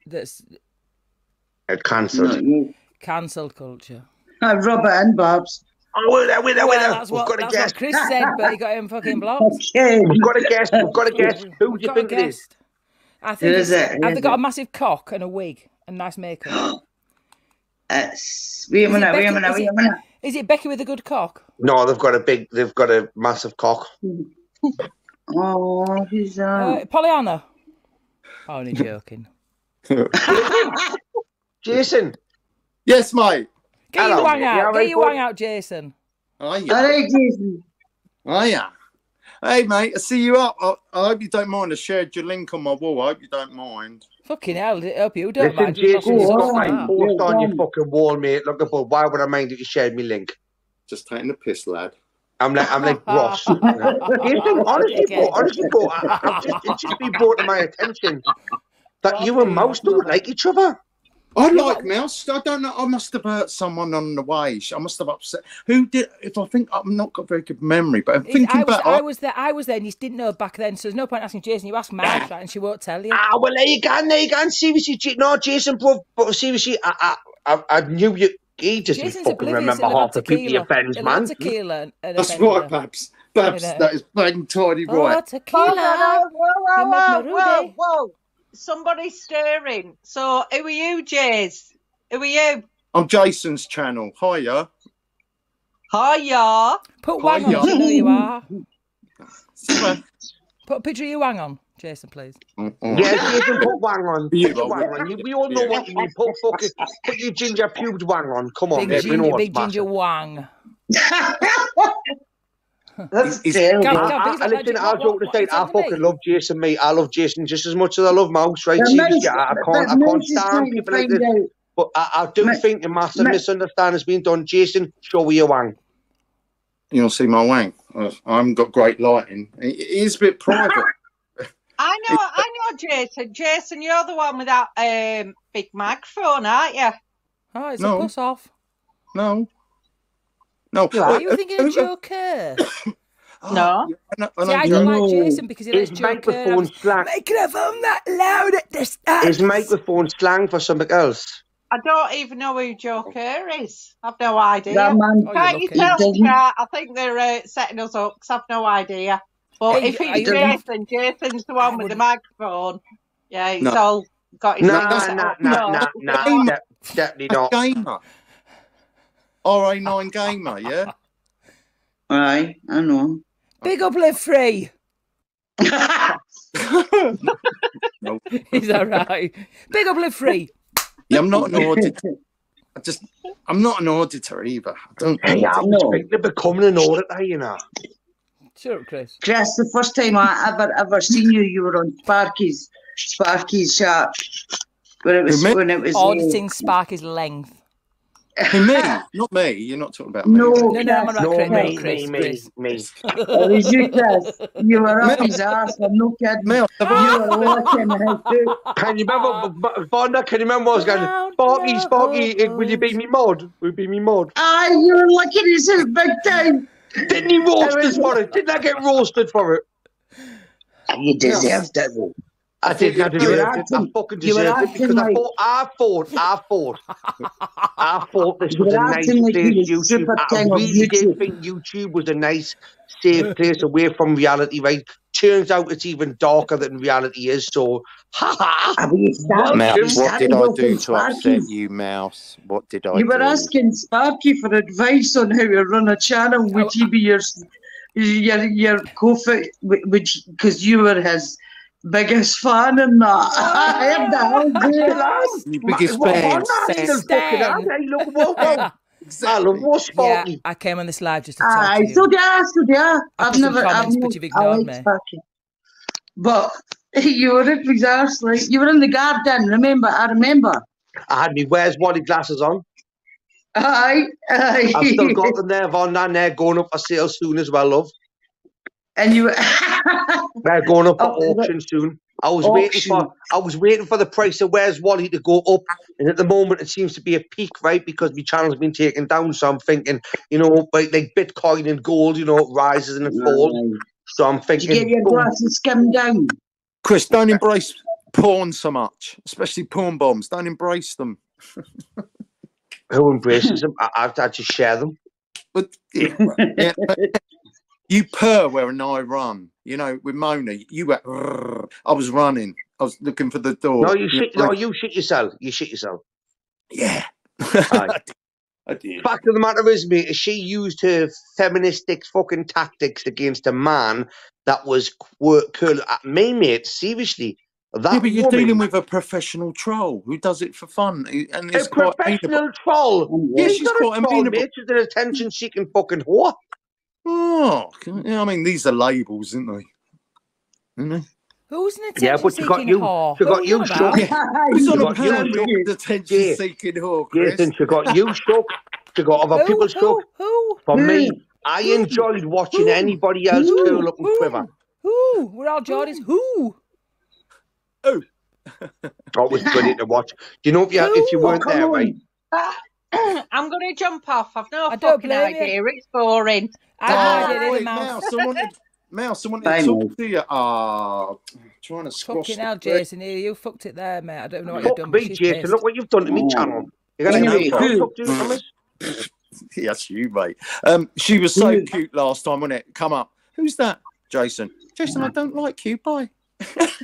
[SPEAKER 1] cancelled.
[SPEAKER 13] Cancelled culture.
[SPEAKER 18] Robert and Babs.
[SPEAKER 1] Oh, winner.
[SPEAKER 13] That's what Chris said, but he got him fucking blocked.
[SPEAKER 18] Okay.
[SPEAKER 1] We've got a guest. Who do you think it is?
[SPEAKER 13] I think have they got a massive cock and a wig and nice makeup?
[SPEAKER 18] Wait a minute.
[SPEAKER 13] Is it Becky with a good cock?
[SPEAKER 1] No, they've got a massive cock.
[SPEAKER 18] Oh, who's that?
[SPEAKER 13] Pollyanna. Only joking.
[SPEAKER 1] Jason.
[SPEAKER 16] Yes, mate.
[SPEAKER 13] Get your wang out. Get your wang out, Jason.
[SPEAKER 16] Oh, yeah.
[SPEAKER 18] Hello, Jason.
[SPEAKER 16] Oh, yeah. Hey, mate, I see you up. I hope you don't mind. I shared your link on my wall. I hope you don't mind.
[SPEAKER 13] Fucking hell, I hope you don't mind.
[SPEAKER 1] Jason, you've got my post on your fucking wall, mate. Look, why would I mind if you shared me link?
[SPEAKER 16] Just taking the piss, lad.
[SPEAKER 1] I'm like Ross. Jason, honestly, bro, it's just been brought to my attention that you and Mouse don't like each other.
[SPEAKER 16] I like Mouse. I don't know. I must have hurt someone on the way. I must have upset. Who did? If I think I've not got very good memory, but I'm thinking about.
[SPEAKER 13] I was there, and you didn't know back then. So there's no point asking Jason. You ask Mouse, right, and she won't tell you.
[SPEAKER 1] Well, there you go. Seriously, no, Jason, bro. But seriously, I knew you. He doesn't fucking remember half the people he offends, man.
[SPEAKER 16] That's right, Babs. That is bang tidy right.
[SPEAKER 13] Oh, tequila.
[SPEAKER 19] Whoa. Somebody's stirring. So, who are you, Jace? Who are you?
[SPEAKER 16] I'm Jason's channel. Hiya.
[SPEAKER 13] Put wang on, I know you are. Put a picture of your wang on, Jason, please.
[SPEAKER 1] Yeah, Jason, put wang on. We all know what you mean. Put your ginger pubes wang on. Come on,
[SPEAKER 13] big ginger wang.
[SPEAKER 18] That's terrible.
[SPEAKER 1] Listen, I'll joke to say I fucking love Jason, mate. I love Jason just as much as I love Mouse, right? Seriously, I can't stand people like this. But I do think a massive misunderstanding has been done. Jason, show me your wang.
[SPEAKER 16] You'll see my wang. I haven't got great lighting. It is a bit private.
[SPEAKER 19] I know, Jason. Jason, you're the one with that big microphone, aren't you?
[SPEAKER 13] Oh, it's a puss off.
[SPEAKER 10] No. No.
[SPEAKER 13] Are you thinking of Joe Kerr?
[SPEAKER 19] No.
[SPEAKER 13] See, I don't like Jason because he lets
[SPEAKER 1] His
[SPEAKER 13] Joe Kerr
[SPEAKER 1] microphone slang.
[SPEAKER 13] microphone that loud at the start.
[SPEAKER 1] His microphone slang for something else.
[SPEAKER 19] I don't even know who Joe Kerr is. I've no idea.
[SPEAKER 18] That man,
[SPEAKER 19] Can't you tell, chat? I think they're setting us up because I've no idea. But if it's Jason, Jason's the one with the microphone. Yeah, it's all got his
[SPEAKER 1] Nah, definitely not.
[SPEAKER 10] Gamer. RA9 Gamer, yeah?
[SPEAKER 18] Aye, I know.
[SPEAKER 13] Big up Live Free.
[SPEAKER 10] No.
[SPEAKER 13] Is that right? Big up Live Free.
[SPEAKER 10] Yeah, I'm not an auditor. I'm not an auditor either. I don't.
[SPEAKER 1] Hey, I'm thinking of becoming an auditor, you know.
[SPEAKER 13] Shut up, Chris.
[SPEAKER 18] Chris, the first time I ever seen you, you were on Sparky's chat. When it was
[SPEAKER 13] auditing Sparky's length.
[SPEAKER 10] Hey, me, not me. You're not talking about me.
[SPEAKER 18] No,
[SPEAKER 13] I'm not Chris.
[SPEAKER 1] Me.
[SPEAKER 18] It was you, Chris. You were up his ass. I'm not kidding. You were watching it.
[SPEAKER 1] Can you remember, Vonda? Can you remember what I was going? Sparky, will you be me mod? Will you be me mod?
[SPEAKER 18] Aye, you were licking his big time.
[SPEAKER 1] Didn't he roast us for it? Didn't I get roasted for it?
[SPEAKER 18] You deserved it.
[SPEAKER 1] I did. I fucking deserved it because I thought this was a nice place. YouTube. I really did think YouTube was a nice, safe place away from reality. Right? Turns out it's even darker than reality is. So,
[SPEAKER 10] Mouse, what did I do to upset you, Mouse? What did I do?
[SPEAKER 18] You were asking Sparky for advice on how to run a channel. Would he be your co-fit? Because you were his biggest fan in that. I heard that.
[SPEAKER 10] Your biggest fan.
[SPEAKER 13] Yeah, I came on this live just to talk to you.
[SPEAKER 18] So did I. I've never.
[SPEAKER 13] But you've ignored me.
[SPEAKER 18] But you were up his arse, like you were in the garden. Remember? I remember.
[SPEAKER 1] I had me Where's Wally glasses on.
[SPEAKER 18] Aye.
[SPEAKER 1] I've still got them there, Von, and they're going up for sale soon as well, love.
[SPEAKER 18] And you
[SPEAKER 1] they're going up for auction soon. I was waiting for the price of Where's Wally to go up, and at the moment it seems to be a peak, right? Because my channel's been taken down, so I'm thinking, like Bitcoin and gold, it rises and it falls. So I'm thinking,
[SPEAKER 18] did you get your glasses skimmed down?
[SPEAKER 10] Chris, don't embrace porn so much, especially porn bombs. Don't embrace them.
[SPEAKER 1] Who embraces them? I just share them.
[SPEAKER 10] But you purr when I run. With Mona, you went. I was running. I was looking for the door.
[SPEAKER 1] No, you shit yourself. You shit yourself.
[SPEAKER 10] Yeah.
[SPEAKER 1] I did. Fact of the matter is, mate, she used her feministic fucking tactics against a man that was me, mate. Seriously.
[SPEAKER 10] Yeah, but you're dealing with a professional troll who does it for fun. And it's
[SPEAKER 1] a professional troll?
[SPEAKER 10] Yeah, she's quite
[SPEAKER 1] amenable. Mate, she's an attention-seeking fucking whore.
[SPEAKER 10] Oh, I mean, these are labels, aren't they? Isn't they?
[SPEAKER 13] Who's an attention-seeking whore?
[SPEAKER 1] She got you shook.
[SPEAKER 10] Who's on a panel with attention-seeking whore, Chris?
[SPEAKER 1] Jason, she got you shook. She got other people shook.
[SPEAKER 13] Who?
[SPEAKER 1] For me, I enjoyed watching anybody else curl up and quiver.
[SPEAKER 13] Who? We're all Geordies. Who?
[SPEAKER 1] Oh, it was brilliant to watch. Do you know if you weren't there, right?
[SPEAKER 19] I'm going to jump off. I've no fucking idea. It's boring.
[SPEAKER 10] Mouse, someone to talk to you. Trying to squash.
[SPEAKER 13] Fucking hell, Jason, you fucked it there, mate. I don't know what you've done.
[SPEAKER 1] Me, Jason, look what you've done to me channel. You're gonna
[SPEAKER 10] Yes, you, mate. She was so cute last time, wasn't it? Come up. Who's that? Jason. Jason, I don't like you. Bye.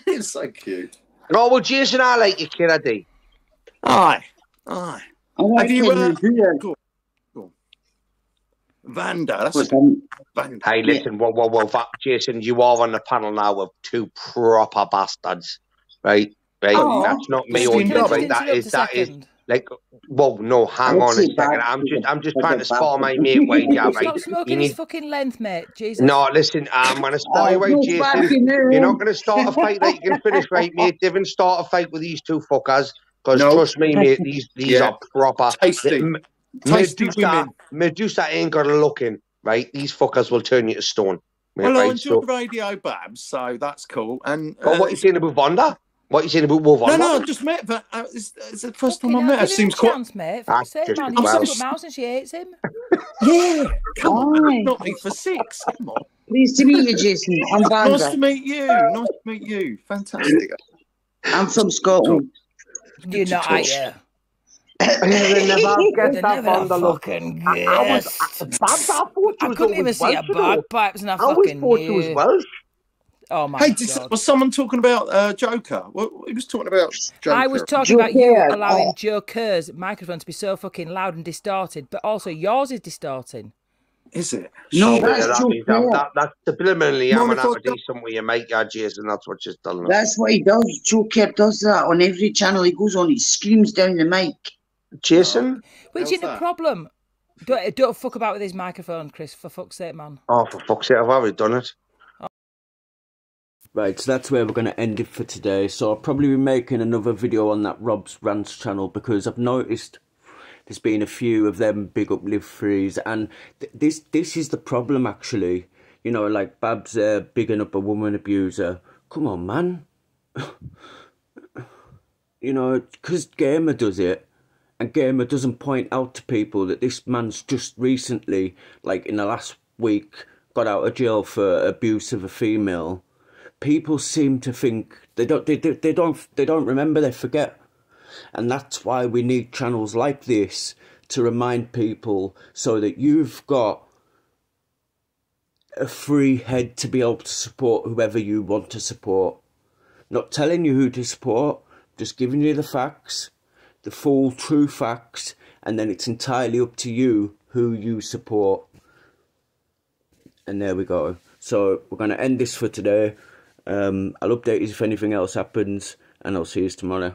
[SPEAKER 10] It's so cute.
[SPEAKER 1] Oh, well, Jason, I like your kid, I do.
[SPEAKER 10] Aye.
[SPEAKER 18] Have you
[SPEAKER 10] cool. Vanda, that's
[SPEAKER 1] Vanda. Hey, listen, Jason, you are on the panel now of two proper bastards, right?
[SPEAKER 13] Oh,
[SPEAKER 1] that's not me or you, right? That is like, no, hang on a second. I'm just trying to spar my mate way down, right?
[SPEAKER 13] Stop smoking his fucking length, mate. Jesus.
[SPEAKER 1] No, listen, I'm going to spar you away, Jason. You're not going to start a fight that you can finish, right, mate? Divin, start a fight with these two fuckers. Because trust me, mate, these are proper.
[SPEAKER 10] Tasty women.
[SPEAKER 1] Medusa ain't got a look in, right? These fuckers will turn you to stone. Mate,
[SPEAKER 10] well,
[SPEAKER 1] right?
[SPEAKER 10] I enjoy Radio Babs, so that's cool. And
[SPEAKER 1] what are you saying about Vonda? What you saying about Wolf on?
[SPEAKER 16] No, I just met, but it's the first time I met her.
[SPEAKER 13] Give him
[SPEAKER 16] Seems
[SPEAKER 13] a
[SPEAKER 16] quite.
[SPEAKER 13] chance, mate.
[SPEAKER 1] Ah,
[SPEAKER 13] Fuck's sake,
[SPEAKER 1] just
[SPEAKER 13] man.
[SPEAKER 1] as
[SPEAKER 13] He's
[SPEAKER 1] well.
[SPEAKER 13] got mouse and she hates him.
[SPEAKER 16] Yeah, come on,
[SPEAKER 18] Aye.
[SPEAKER 16] not me for 6. Come on.
[SPEAKER 18] Pleased to meet you, Jason. I'm
[SPEAKER 16] Nice
[SPEAKER 18] Banda.
[SPEAKER 16] to meet you. Nice to meet you. Fantastic.
[SPEAKER 18] I'm from Scotland.
[SPEAKER 13] You're
[SPEAKER 16] to
[SPEAKER 13] not,
[SPEAKER 16] talk.
[SPEAKER 13] are you?
[SPEAKER 1] They never get
[SPEAKER 13] They
[SPEAKER 1] that
[SPEAKER 13] never
[SPEAKER 1] on the look.
[SPEAKER 13] fucking
[SPEAKER 1] I
[SPEAKER 13] guessed.
[SPEAKER 1] Babs, I thought she
[SPEAKER 13] I
[SPEAKER 1] was
[SPEAKER 13] couldn't even
[SPEAKER 1] always
[SPEAKER 13] see her
[SPEAKER 1] Welsh, you know.
[SPEAKER 13] bagpipes and I
[SPEAKER 1] I always
[SPEAKER 13] fucking
[SPEAKER 1] thought she was
[SPEAKER 13] knew.
[SPEAKER 1] Welsh.
[SPEAKER 13] Oh my
[SPEAKER 16] Hey,
[SPEAKER 13] God.
[SPEAKER 16] was someone talking about Joker? He was talking about Joker.
[SPEAKER 13] I was talking about you allowing Joe Kerr's microphone to be so fucking loud and distorted, but also yours is distorting.
[SPEAKER 16] Is it?
[SPEAKER 18] No,
[SPEAKER 1] That's
[SPEAKER 18] that's Joe Kerr.
[SPEAKER 1] that's subliminally. I'm
[SPEAKER 16] Mind
[SPEAKER 1] gonna
[SPEAKER 16] if I
[SPEAKER 1] have a decent with your mate, yeah, Jason. That's what she's telling us.
[SPEAKER 18] That's what he does. Joe Kerr does that on every channel he goes on. He screams down the mic.
[SPEAKER 1] Jason?
[SPEAKER 13] Which
[SPEAKER 16] How's
[SPEAKER 13] is the
[SPEAKER 16] that?
[SPEAKER 13] problem. Don't fuck about with his microphone, Chris, for fuck's sake, man.
[SPEAKER 1] Oh, for fuck's sake, I've already done it.
[SPEAKER 3] Right, so that's where we're going to end it for today. So I'll probably be making another video on that Rob's Rants channel because I've noticed there's been a few of them big up live frees, and this is the problem actually. You know, like Babs bigging up a woman abuser. Come on, man. You know, because Gamer does it, and Gamer doesn't point out to people that this man's just recently, like in the last week, got out of jail for abuse of a female. People seem to think they don't remember, they forget. And that's why we need channels like this to remind people, so that you've got a free head to be able to support whoever you want to support. Not telling you who to support, just giving you the facts, the full true facts, and then it's entirely up to you who you support. And there we go. So we're going to end this for today. I'll update you if anything else happens, and I'll see you tomorrow.